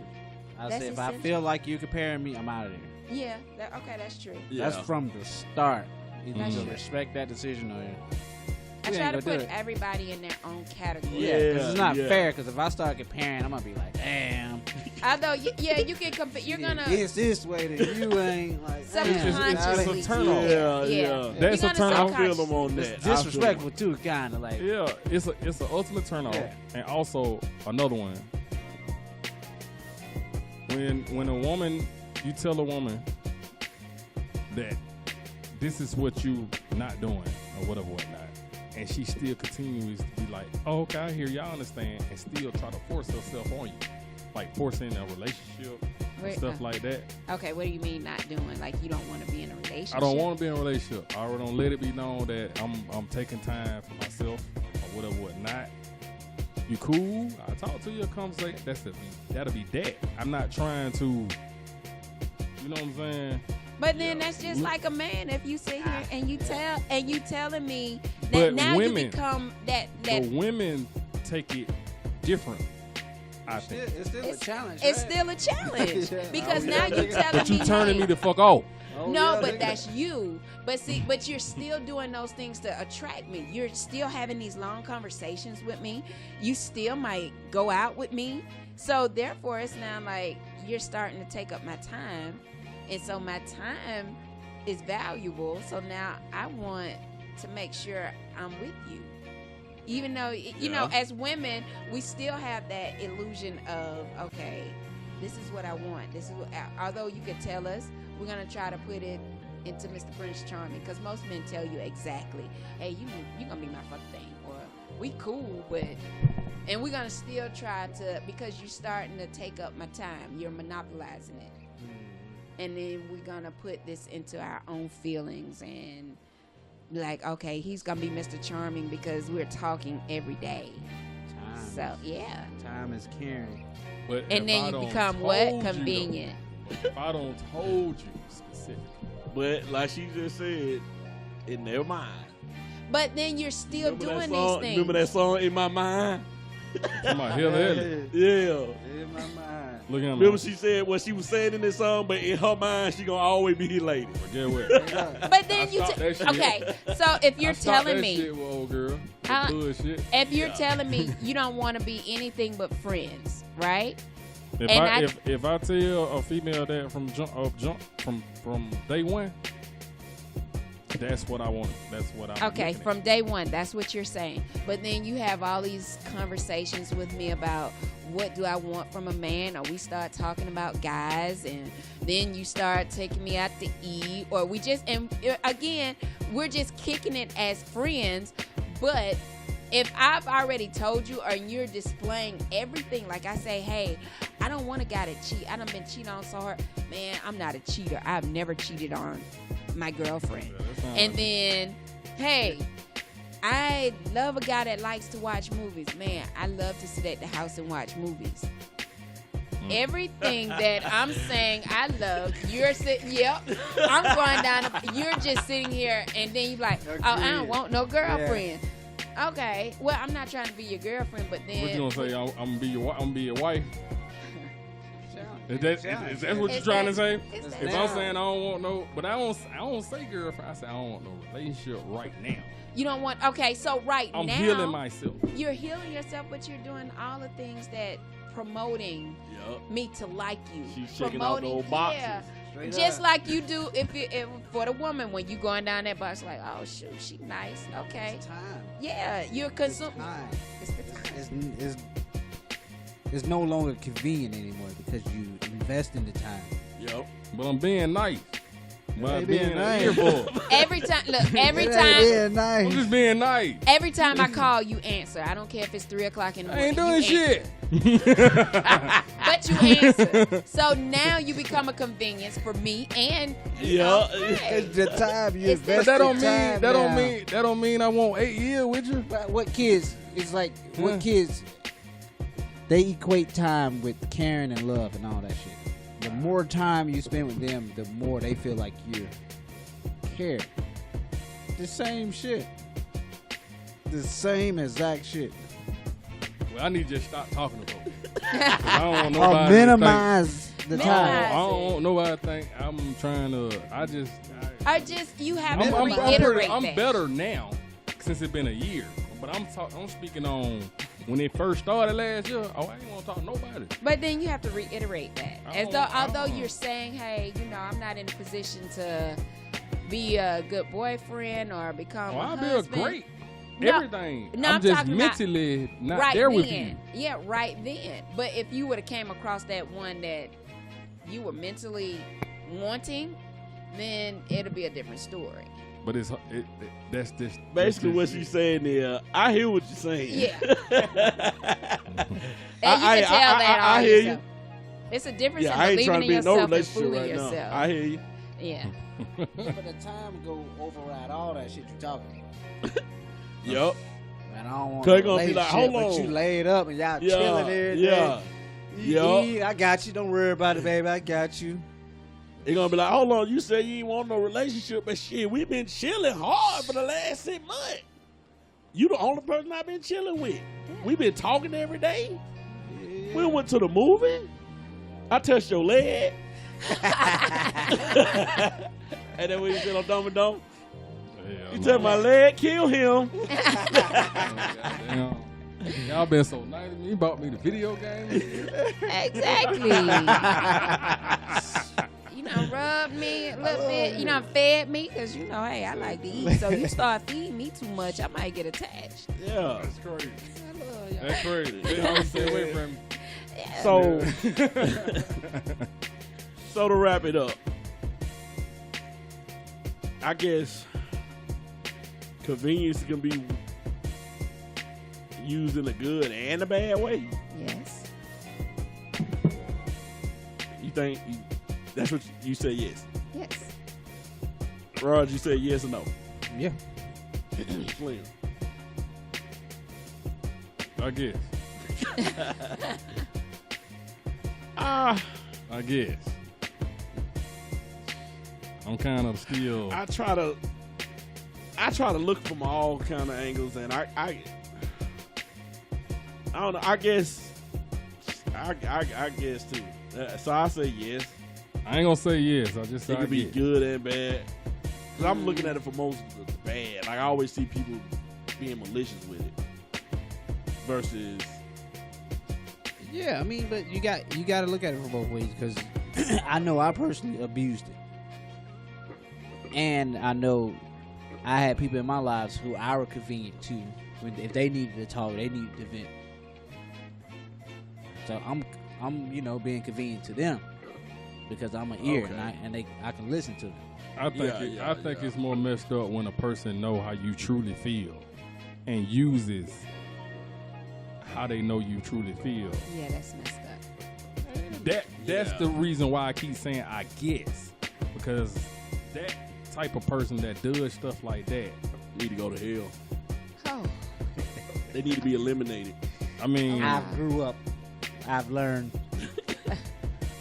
that's say if I essential. feel like you comparing me, I'm out of there. yeah. Okay, that's true. Yeah. That's from the start. You That's need to true. respect that decision or I we try ain't to gonna put do it. everybody in their own category. Yeah. 'cause it's not yeah. fair. Because if I start comparing, I'm gonna be like, damn. Although, yeah, you can compare. You're gonna It's this way that you ain't like. subconsciously. It's a turn off. Yeah, Yeah. yeah. That's You're a gonna turn off. I feel them subconsciously- on that. It's disrespectful too, kind of like. Yeah, it's an ultimate turn off. Yeah. And also another one. When a woman, you tell a woman that this is what you not doing or whatnot, and she still continues to be like, oh, okay, I hear y'all understand, and still try to force herself on you, like forcing a relationship and Wait, stuff like that. Okay, what do you mean not doing? Like you don't want to be in a relationship? I don't want to be in a relationship. I already don't let it be known that I'm taking time for myself or whatnot. You cool? I talk to you, a conversation. That'll be that. I'm not trying to, you know what I'm saying? But then that's just like a man. If you sit here and you telling me that But now women- you become that But women take it different. I think. It's still a challenge. it's right? still a challenge Yeah. because Oh, now yeah, you nigga. telling But you me turning hey, me the fuck off. Oh, no, yeah, but nigga. that's you. But you're still doing those things to attract me. You're still having these long conversations with me. You still might go out with me. So therefore, it's now like you're starting to take up my time, and so my time is valuable. So now I want to make sure I'm with you. Even though you know, as women, we still have that illusion of okay, this is what I want. This is what, although you could tell us, we're gonna try to put it into Mr. Prince Charming because most men tell you exactly, hey, you gonna be my fuck thing, or we cool, but and we're gonna still try to because you're starting to take up my time. You're monopolizing it, and then we're gonna put this into our own feelings and like, okay, he's gonna be Mr. Charming because we're talking every day. So yeah, Time is caring. But and if then I you don't become told what you, convenient. though, if I don't told you specifically, But like she just said, it never mind. But then you're still doing these things. Remember that song, In My Mind? My Hill Elliott. Yeah. In my mind. Look at Remember she said what she was saying in this song, but in her mind, she gonna always be his lady. Get what? But then you stopped that shit. okay. So if you're telling that me, shit with old girl. Bullshit. if you're telling me you don't want to be anything but friends, right? If I tell a female that from day one, that's what I want. That's what I. Okay, from day one, that's what you're saying. But then you have all these conversations with me about what do I want from a man, or we start talking about guys, and then you start taking me out to eat, or we just, and again, we're just kicking it as friends. But if I've already told you, or you're displaying everything, like I say, hey, I don't want a guy to cheat. I done been cheated on so hard. Man, I'm not a cheater. I've never cheated on my girlfriend. And then, hey, I love a guy that likes to watch movies. Man, I love to sit at the house and watch movies. Everything that I'm saying I love, you're sitting, yep, I'm going down, you're just sitting here, and then you're like, oh, I don't want no girlfriend. Yeah. Okay, well, I'm not trying to be your girlfriend, but then. What you gonna say? I'm gonna be your, I'm gonna be your wife. Is that what you're trying to say? If I'm saying I don't want no, but I don't say girlfriend. I say I don't want no relationship right now. You don't want, okay, so now. I'm healing myself. You're healing yourself, but you're doing all the things that promoting me to like you. She's checking out those boxes. Yeah. Just like you do if for the woman when you going down that box, like, oh shoot, she nice. Okay. It's time. Yeah, you're consuming. It's the time. It's no longer convenient anymore because you invest in the time. Yep. But I'm being nice. But being nice. Every time, look, I'm just being nice. Every time I call, you answer. I don't care if it's 3 o'clock in the morning. I ain't doing shit. But you answer. So now you become a convenience for me and It's the time you invest. But that don't mean I want 8 years with you. But what kids? It's like what kids? They equate time with caring and love and all that shit. The more time you spend with them, the more they feel like you care. The same shit. The same exact shit. Well, I need you to stop talking about it. I don't want nobody minimize the time. I don't want nobody to think I'm trying to. You have to reiterate that. I'm better now since it's been a year. But I'm speaking on when it first started last year. Oh, I ain't want to talk to nobody. But then you have to reiterate that. Although you're saying, hey, I'm not in a position to be a good boyfriend or become a husband. I'll be a great everything. No, I'm just mentally not right there then. with you. Yeah, right then. But if you would have came across that one that you were mentally wanting, then it'll be a different story. But that's this. Basically, what she's saying is, I hear what you're saying. Yeah. And you can tell that I hear you. It's a difference in I ain't trying believing to be in in no yourself and relationship fooling right yourself. now. I hear you. Yeah. But the time go override all that shit you talking about. Yup. Man, I don't want Cause no gonna be like, hold but on. you laid up and y'all chilling there. Yeah. I got you. Don't worry about it, baby. I got you. They're gonna be like, hold on, you said you ain't want no relationship, but shit, we've been chilling hard for the last 6 months. You the only person I've been chilling with. We've been talking every day. Yeah. We went to the movie. I touched your leg. And then when you said on Dumb and Dumb, you touched my leg, kill him. Y'all been so nice to me. You bought me the video game. Exactly. Rubbed me a little bit. Fed me because hey, I like to eat. So you start feeding me too much, I might get attached. Yeah, that's crazy. I love y'all. That's crazy. They always stay away from me. Yeah. So to wrap it up, I guess convenience can be used in a good and a bad way. Yes. You think that's what you say? Yes. Yes. Raj, you say yes or no? Yeah. Slim. I guess. I guess. I'm kind of still. I try to look from all kind of angles, and I don't know. I guess too. So I say yes. I ain't gonna say yes. I just say It could be good and bad. Cause I'm looking at it for most of the bad. Like I always see people being malicious with it versus. Yeah, I mean, but you got to look at it from both ways because I know I personally abused it, and I know I had people in my lives who I were convenient to if they needed to talk, they needed to vent. So I'm being convenient to them because I'm an ear and I can listen to them. I think it's more messed up when a person know how you truly feel and uses how they know you truly feel. Yeah, that's messed up. That's the reason why I keep saying I guess, because that type of person that does stuff like that need to go to hell. Oh. They need to be eliminated. I mean, I grew up. I've learned.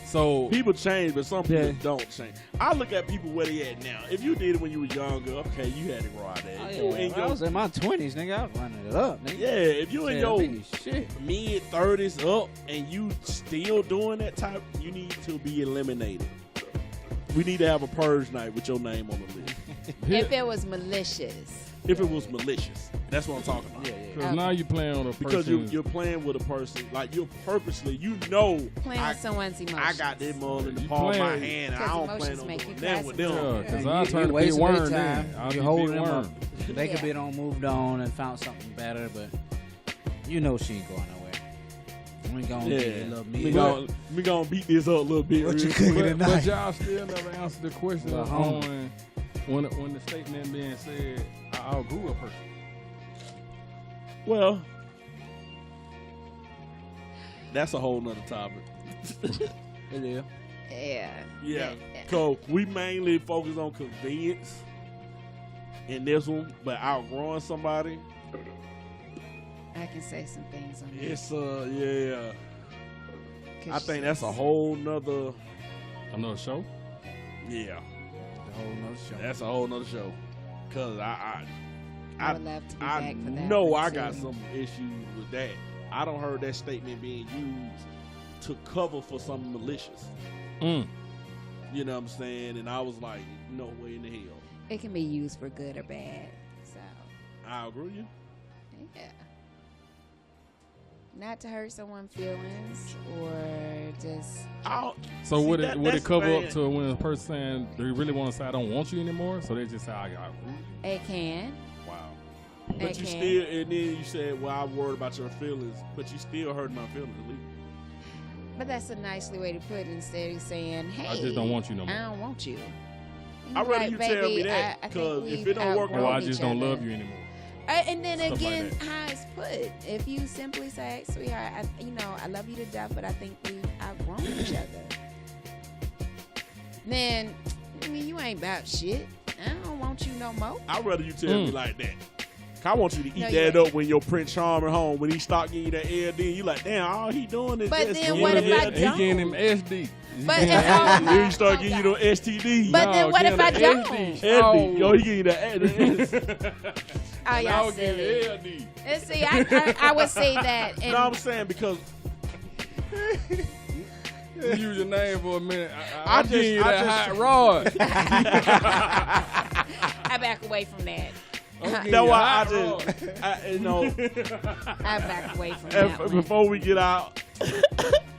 So people change, but some people don't change. I look at people where they at now. If you did it when you were younger, okay, you had to grow out there. I was in my 20s, nigga. I was running it up, nigga. Yeah, if you in your mid 30s up and you still doing that type, you need to be eliminated. We need to have a purge night with your name on the list. If it was malicious. If it was malicious. That's what I'm talking about. Because now you're playing on a person. Because you're playing with a person. Like, you're purposely, playing with someone's emotions. I got them all in the palm of my hand, and I don't plan on doing that with them. Because I turn to be wormed in. You're holding them up. They could be moved on and found something better, but you know she ain't going nowhere. We gonna get a little meat. We gonna beat this up a little bit. What you cooking tonight? But y'all still never answered the question on when the statement being said, I outgrew a person. Well, that's a whole nother topic. It is. Yeah. So we mainly focus on convenience in this one, but outgrowing somebody. I can say some things on that. It's I think that's a whole nother show. Yeah. A whole nother show. That's a whole nother show. Cause I would love to be back for that. know I got some issues with that. I don't heard that statement being used to cover for something malicious. You know what I'm saying? And I was like, no way in the hell. It can be used for good or bad. So I agree with you. Yeah. Not to hurt someone's feelings or just. So would it cover up to when a person saying they really want to say I don't want you anymore? So they just say I agree. It can. Wow. But you still, and then you said, well, I'm worried about your feelings, but you still hurt my feelings. But that's a nicely way to put it instead of saying, hey, I just don't want you no more. I don't want you. I'd rather you tell me that, because if it don't work out, I just don't love you anymore. And then stuff again, like how it's put. If you simply say, sweetheart, I love you to death, but I think we've outgrown each other. Then, you ain't about shit. I don't want you no more. I'd rather you tell me like that. I want you to eat that up when your Prince Charming home. When he start getting you that LD, you like, damn, all he doing is but then what if I don't? He getting him SD. But then he start getting you the STD. But then what if I don't? SD. Yo, he getting you the Oh, y'all silly. And see, I would say that. No, I'm saying because you use your name for a minute. I just give you that hot rod. I back away from that. No, I back away from that. Before we get out.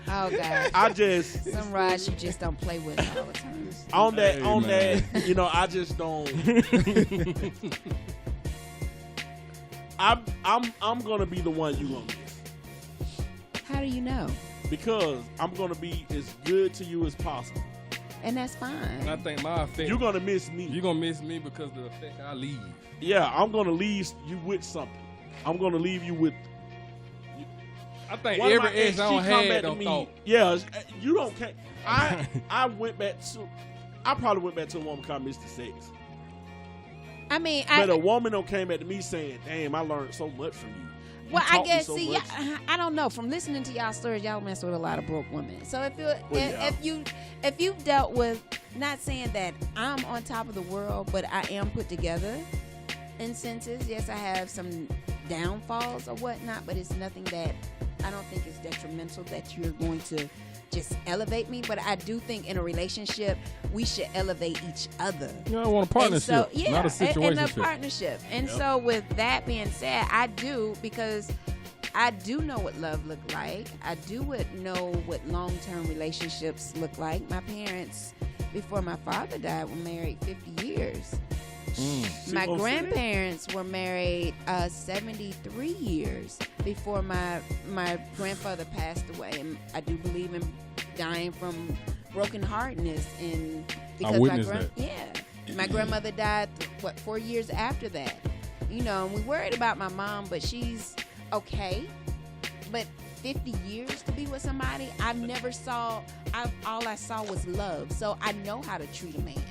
Oh God. Some rods you just don't play with all the time. On that, I just don't. I'm gonna be the one you gonna miss. How do you know? Because I'm gonna be as good to you as possible. And that's fine. And I think my effect. You're gonna miss me. You're gonna miss me because of the effect I leave. Yeah, I'm gonna leave you with something. I'm gonna leave you with. I think every ex I don't had don't thought. Yeah, you don't. I went back to. I probably went back to a woman called Mr. Sex. I mean, but a woman came back to me saying, "Damn, I learned so much from you." Well, I guess I don't know. From listening to y'all stories, y'all mess with a lot of broke women. So if you've dealt with not saying that I'm on top of the world, but I am put together in senses. Yes, I have some downfalls or whatnot, but it's nothing that I don't think is detrimental that you're going to just elevate me. But I do think in a relationship, we should elevate each other. You know, I want a partnership, And so, yeah, not a situation. and a partnership. And so with that being said, I do, because I do know what love look like. I do know what long-term relationships look like. My parents, before my father died, were married 50 years. My grandparents were married 73 years before my grandfather passed away. And I do believe in dying from brokenheartedness. And because I witnessed that. My grandmother died 4 years after that. You know, and we worried about my mom, but she's okay. But 50 years to be with somebody, all I saw was love. So I know how to treat a man.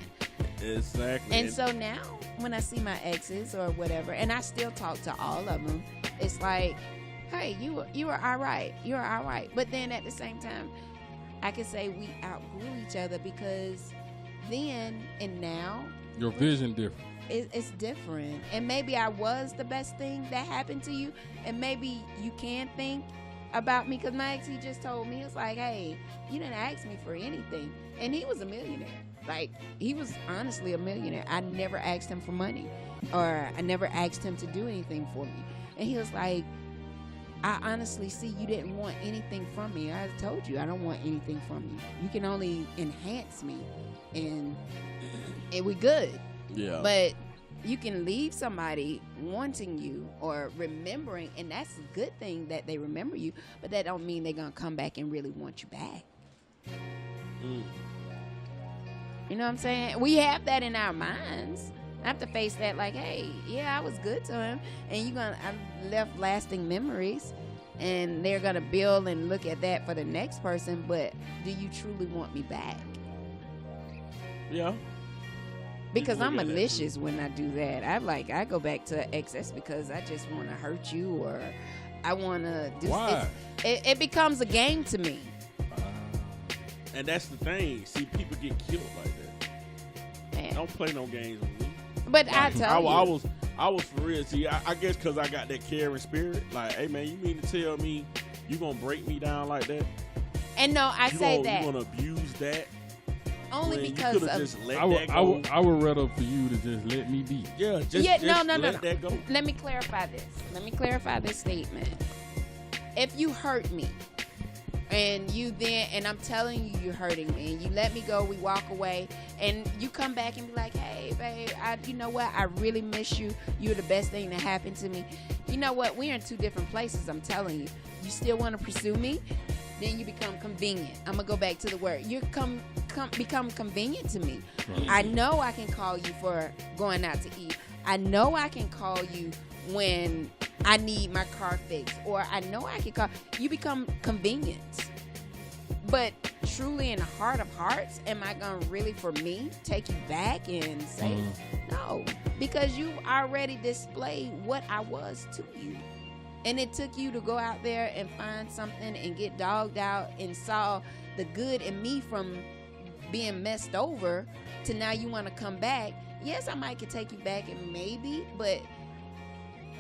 Exactly. And so now, when I see my exes or whatever, and I still talk to all of them, it's like, hey, you were all right. You're all right. But then at the same time, I can say we outgrew each other, because then and now, your vision different. It's different. And maybe I was the best thing that happened to you, and maybe you can think about me, because my ex, he just told me, it's like, hey, you didn't ask me for anything. And he was a millionaire. Like, he was honestly a millionaire. I never asked him for money, or I never asked him to do anything for me. And he was like, I honestly see you didn't want anything from me. I told you I don't want anything from you. You can only enhance me, and we good. Yeah. But you can leave somebody wanting you or remembering, and that's a good thing that they remember you, but that don't mean they're going to come back and really want you back. You know what I'm saying? We have that in our minds. I have to face that, like, hey, yeah, I was good to him, and I left lasting memories, and they're going to build and look at that for the next person, but do you truly want me back? Yeah. Because I'm malicious when I do that. I go back to excess because I just want to hurt you, or I want to do. Why? It becomes a game to me. And that's the thing. See, people get killed like that. Man. Don't play no games with me. But I tell you, I was for real. See, I guess because I got that caring spirit. Like, hey man, you mean to tell me you gonna break me down like that? And no, I say that you gonna abuse that? only when because you of. just let that go. I would rather for you to just let me be. Yeah, just No. let that go. Let me clarify this statement. If you hurt me, and I'm telling you you're hurting me, and you let me go, we walk away, and you come back and be like, hey babe, you know what, I really miss you, you're the best thing that happened to me. You know what, we're in two different places. I'm telling you, you still want to pursue me, then you become convenient. I'm gonna go back to the word. You become convenient to me. Right. I know I can call you for going out to eat. I know I can call you when I need my car fixed, or I know I can call. You become convenience. But truly, in the heart of hearts, am I gonna really, for me, take you back and say no? Because you already displayed what I was to you. And it took you to go out there and find something and get dogged out and saw the good in me from being messed over to now you want to come back. Yes, I might could take you back and maybe, but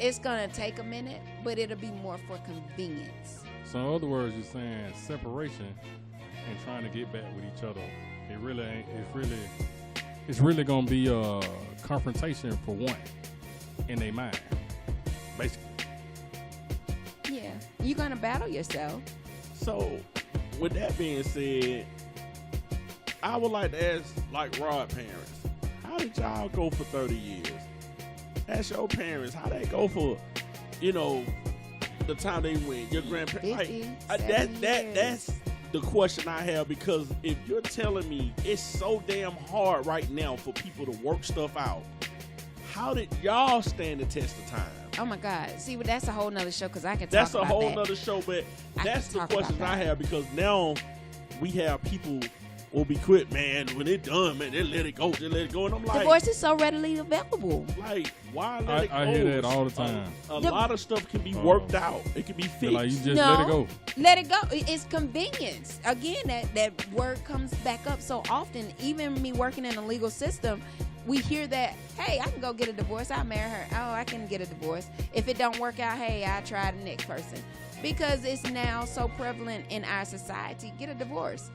it's going to take a minute, but it'll be more for convenience. So in other words, you're saying separation and trying to get back with each other. It really ain't. It's really going to be a confrontation for one in their mind, basically. Yeah, you're going to battle yourself. So, with that being said, I would like to ask, like Rod parents, how did y'all go for 30 years? Ask your parents how they go for, the time they went. Your grandparents. 50, That's the question I have, because if you're telling me it's so damn hard right now for people to work stuff out, how did y'all stand the test of time? Oh my God! See, but that's a whole nother show, because I can talk That's a about whole that. nother show, but I that's can the talk about questions that. I have, because now we have people will be quick, man. When it done, man, they let it go. They let it go. And I'm like, Divorce is so readily available. like, why let it go? I hear that all the time. A lot of stuff can be worked out. It can be They're fixed. like, you just No. let it go. Let it go. It's convenience. Again, that word comes back up so often. Even me working in the legal system, we hear that, hey, I can go get a divorce. I'll marry her. Oh, I can get a divorce. If it don't work out, hey, I'll try the next person. Because it's now so prevalent in our society, get a divorce.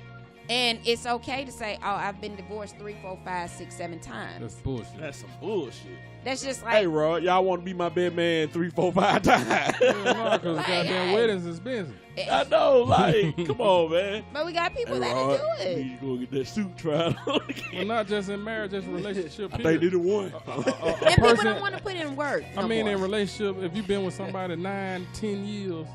And it's okay to say, oh, I've been divorced 3, 4, 5, 6, 7 times. That's bullshit. That's some bullshit. That's just like, Hey, Rod, y'all want to be my bed man 3, 4, 5 times? Yeah, because Like, goddamn hey. weddings is expensive. I know, like, come on, man. but we got people Hey, that Rod, do it. you need to go get that suit tried on Well, again. not just in marriage, just relationship. I think period. they did one. And people don't want to put in work. I no mean, more. in relationship, if you've been with somebody 9, 10 years,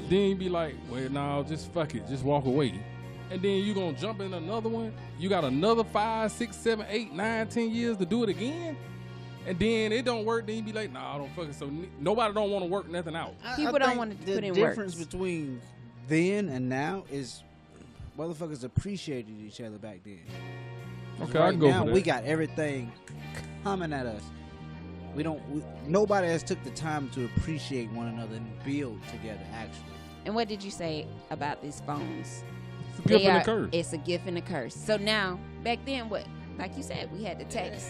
then you be like, well, no, just fuck it, just walk away. And then you gonna jump in another one. You got another 5, 6, 7, 8, 9, 10 years to do it again. And then it don't work. Then you be like, nah, I don't fuck it. So nobody don't want to work nothing out. People I don't think wanna put in The work. difference between then and now is motherfuckers appreciated each other back then. 'Cause Okay, I can go now for that. we got everything coming at us. Nobody has took the time to appreciate one another and build together. Actually, And what did you say about these phones? It's a gift and a curse. It's a gift and a curse. So now, back then, what? Like you said, we had the text.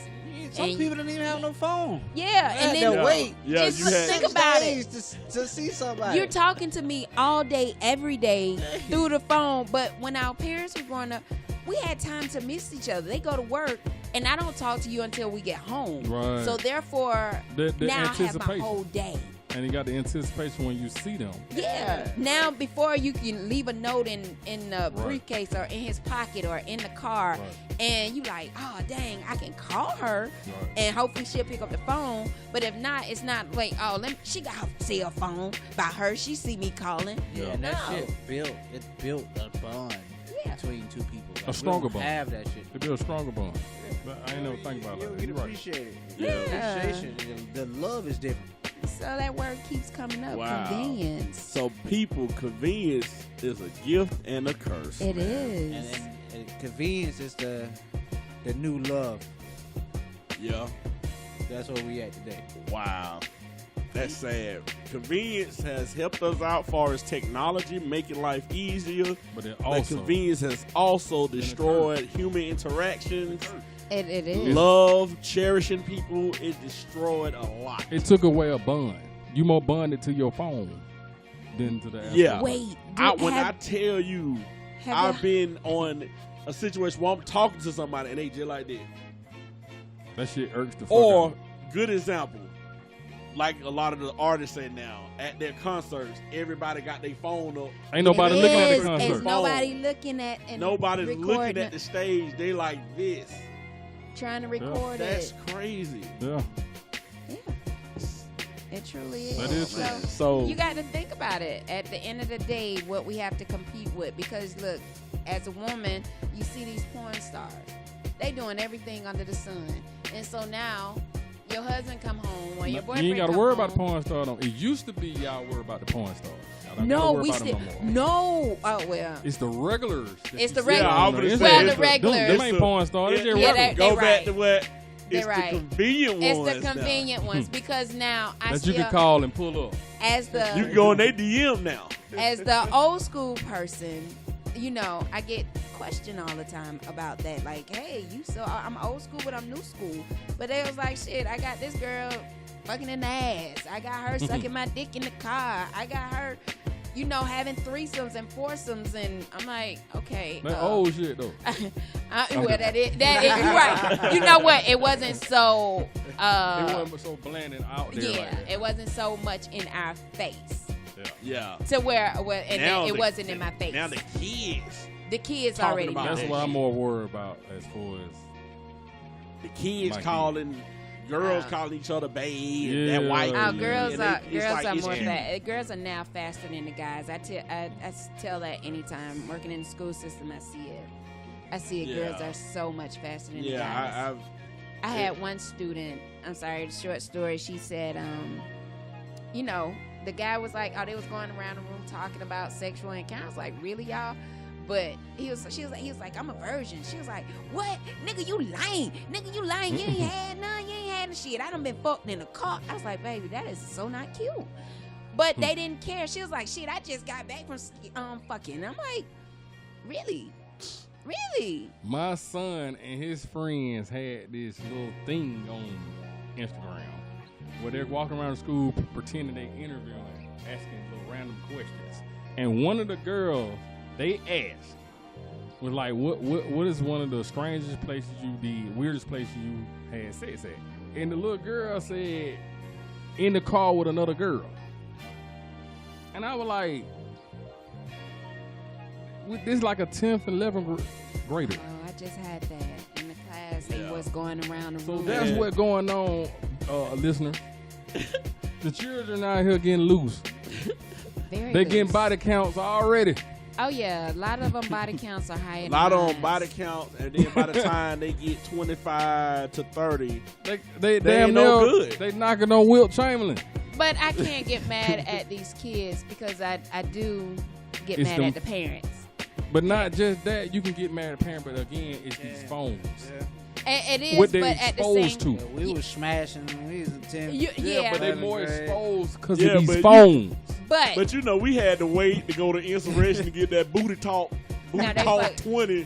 some And- people didn't even have no phone. Yeah, and They then had to wait. Yeah, just you had. think about it. to see somebody. You're talking to me all day, every day through the phone. But when our parents were growing up, we had time to miss each other. They go to work, and I don't talk to you until we get home. Right. So therefore, The now I have my anticipation. whole day. And you got the anticipation when you see them. Yeah. Now, before you can leave a note in the Right. briefcase or in his pocket or in the car, Right. and you like, oh dang, I can call her, Right. and hopefully she'll pick up the phone. But if not, it's not like, oh, she got her cell phone by her. She see me calling. Yeah, and that No. shit built a bond Yeah. between two people. Like, stronger we don't bond. have that shit. It build a stronger bond. But I ain't never think about You that. don't get You're right. appreciated. Yeah. Appreciation. The love is different. So that word keeps coming up. Wow. Convenience. So people, convenience is a gift and a curse. It man. is. And convenience is the new love. Yeah. That's where we at today. Wow. That's sad. Convenience has helped us out far as technology, making life easier. But it But also convenience has also destroyed human interactions, It is. love, cherishing people. It destroyed a lot. it took away a bond. You more bonded to your phone than to the actual Yeah. Wait. When I tell you, have I've been on a situation where I'm talking to somebody and they just like that. That shit irks the fuck Or, out. good example, like a lot of the artists say now, at their concerts, everybody got their phone up. Ain't nobody It looking at is. the It's concert. nobody looking at and Nobody's looking recording at the stage. They like this. trying to record That's it. crazy. Yeah. Yeah. It truly is. That is So, true. So, you got to think about it. At the end of the day, what we have to compete with. Because look, as a woman, you see these porn stars. They doing everything under the sun. And so now, your husband come home or your boyfriend You ain't got to come worry home. about the porn star. No. It used to be y'all worry about the porn stars. Y'all don't No, gotta worry we about them still no more. no. Oh well. It's the regulars. that It's you the see regulars. on Yeah, I there. would've It's said the them regulars. ain't porn stars. They just Yeah, regulars. go back right. to what? They It's the right. convenient It's ones. the now. convenient ones because now I That still you can call and pull up. as the You can go in their DM now. as the old school person, you know, I get questioned all the time about that. Like, hey, I'm old school, but I'm new school. But they was like, shit, I got this girl fucking in the ass. I got her sucking my dick in the car. I got her, you know, having threesomes and foursomes. And I'm like, okay. That old shit though. Well, that is right. You know what? It wasn't so. It wasn't so bland and out there. Yeah, like that. it wasn't so much in our face Yeah. to where, and Now it the- wasn't in my face. Now the kids. The kids talking already about know. That's that what I'm shit. more worried about as far as The kids My calling, girls Wow. calling each other babe, Yeah. that white. Oh, dude. girls And are it's like, it's more cute. fast. Girls are now faster than the guys. I tell that anytime working in the school system. I see it. I see it. Yeah. Girls are so much faster than the guys. Yeah, I had one student. I'm sorry, short story. She said, you know, the guy was like, oh, they was going around the room talking about sexual encounters. Like, really, y'all? But he was like, I'm a virgin. She was like, what? Nigga, you lying. Nigga, you lying. You ain't had none. You ain't had no shit. I done been fucked in a car. I was like, baby, that is so not cute. But they didn't care. She was like, shit, I just got back from fucking. I'm like, really? Really? My son and his friends had this little thing on Instagram where they're walking around the school pretending they interviewing, asking little random questions. And one of the girls they asked was like, what is one of the strangest places you did, weirdest places you had sex at? And the little girl said, in the car with another girl. And I was like, this is like a 10th and 11th grader. Oh, I just had that in the class. They was going around the So room. that's what's going on, listener. The children out here getting loose. Very They loose. getting body counts already. Oh yeah, a lot of them body counts are higher. A lot than of mine. them body counts, and then by the time they get 25 to 30, They damn ain't no near good. they knocking on Wilt Chamberlain. But I can't get mad at these kids because I do get It's mad them- at the parents. But not just that, you can get mad at parents, but again, it's these phones. And it is, What they but at the same exposed to. We was smashing. We was in 10. Yeah. But they Seventh more grade. exposed because Yeah, of but these you- phones. But you know, we had to wait to go to Insurrection to get that Booty Talk Now they 20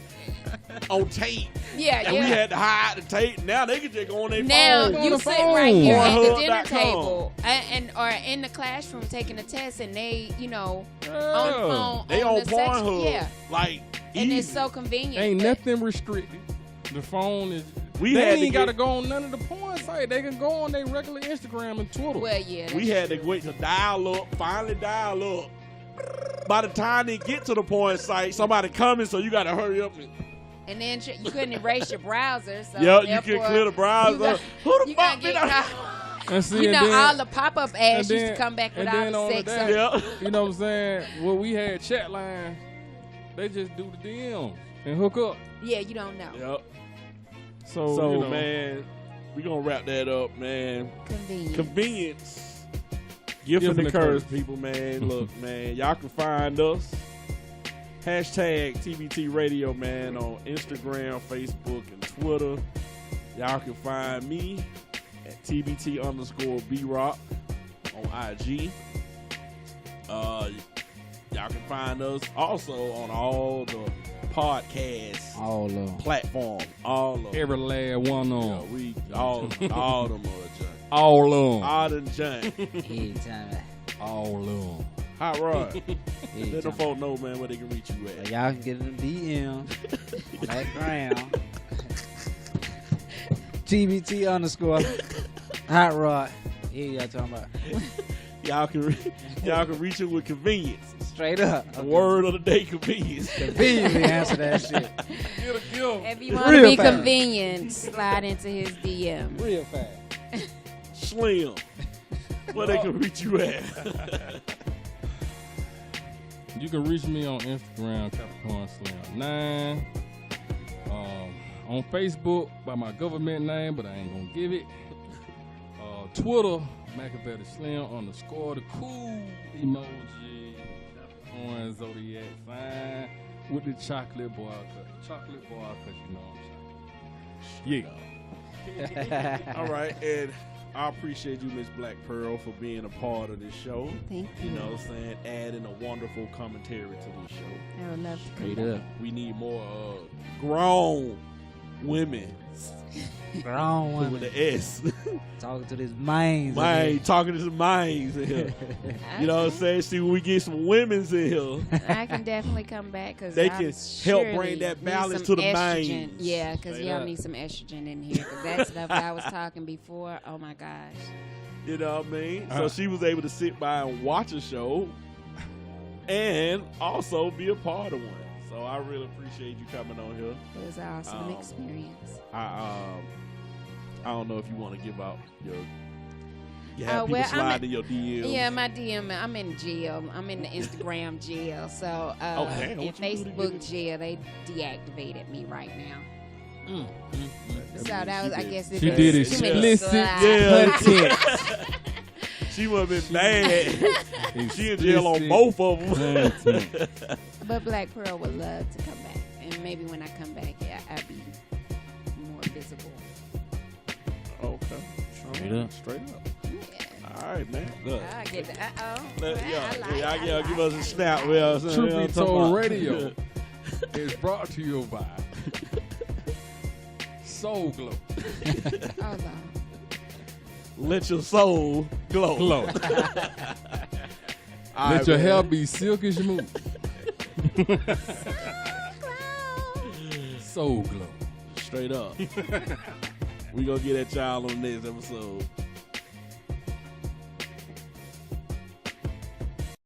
on tape. yeah, And we yeah. had to hide the tape. Now they can just go on their Now phone. you the sit phone. right here at the Pornhub.com. dinner table and or in the classroom taking a test, and they, on the phone. They on on the section, Pornhub. yeah, Like, and easy. it's so convenient. Ain't but- nothing restricted. The phone is. We They had to ain't got to get- go on none of the porn sites. They can go on their regular Instagram and Twitter. Well, yeah. We had to wait to dial up, finally dial up. By the time they get to the porn site, somebody coming, so you got to hurry up. And then you couldn't erase your browser, so Yep, you therefore can clear the browser. you got- Who the you fuck gotta did get I? caught. And see, You and know, then- all the pop-up ads and used to then- come back with and all then the on sex. that- Yeah. You know what I'm saying? Well, we had chat lines. They just do the DMs and hook up. Yeah, you don't know. Yep. So, So, you know, man, we going to wrap that up, man. Convenient. Convenience. Gift and and the the curse, curse. people, man. Look, man, y'all can find us. Hashtag TBT Radio, man, on Instagram, Facebook, and Twitter. Y'all can find me at TBT_BRock on IG. Y'all can find us also on all the podcast All of them. platforms. All of them. every last one on. Yeah, we all them are junk. All of them. All them junk. Every time. All of them. Hot Rod. Every Let them time. folk know, man, where they can reach you So at. y'all can get in the DM. Background. TBT_ Hot Rod. Yeah, y'all talking about. Y'all can reach it with convenience. Straight up. The word of the day, convenience. Conveniently answer that shit. Get a gift. If you want to Real be fast. convenient, slide into his DM. Real fast. Slim. Where they can reach you at. You can reach me on Instagram, Capricorn Slim 9. On Facebook by my government name, but I ain't gonna give it. Twitter, Machiavelli Slim _ the cool emoji, Capricorn Zodiac sign with the chocolate bar cut. Chocolate bar cut, you know what I'm saying? Yeah. All right, and I appreciate you, Miss Black Pearl, for being a part of this show. Thank you. You know what I'm saying? Adding a wonderful commentary to this show. I would love to come Straight back. up. We need more grown women Grown with women. the S. Talking to these minds. Mind, talking to some minds in here. You know what I'm saying? See, when we get some women's in here, I can definitely come back because They can help bring that balance to the estrogen. minds. Yeah, because Straight y'all up. need some estrogen in here. Because that stuff that I was talking before, oh my gosh. you know what I mean? So she was able to sit by and watch a show and also be a part of one. So I really appreciate you coming on here. It was an awesome Um, experience. I don't know if you want to give out your. You have people well, slide in your DMs. Yeah, my DM, I'm in jail. I'm in the Instagram jail. So Oh, damn, in what you do to Facebook get jail, they deactivated me right now. So means that she was, I did- guess, She did too many explicit slides. Yeah. content. She would have been bad. She in jail on Explicit both of them. content. But Black Pearl would love to come back, and maybe when I come back, I'll be more visible. Okay. Straight up. Straight up. Yeah. All right, man. Good. I get that. Give us a snap. Well, Truth Be Told Radio is brought to you by Soul Glow. Hold on. Let your soul glow. Glow. All Let right, your man. hair be silky smooth. Soul Glow. Straight up. We gonna get at y'all on the next episode.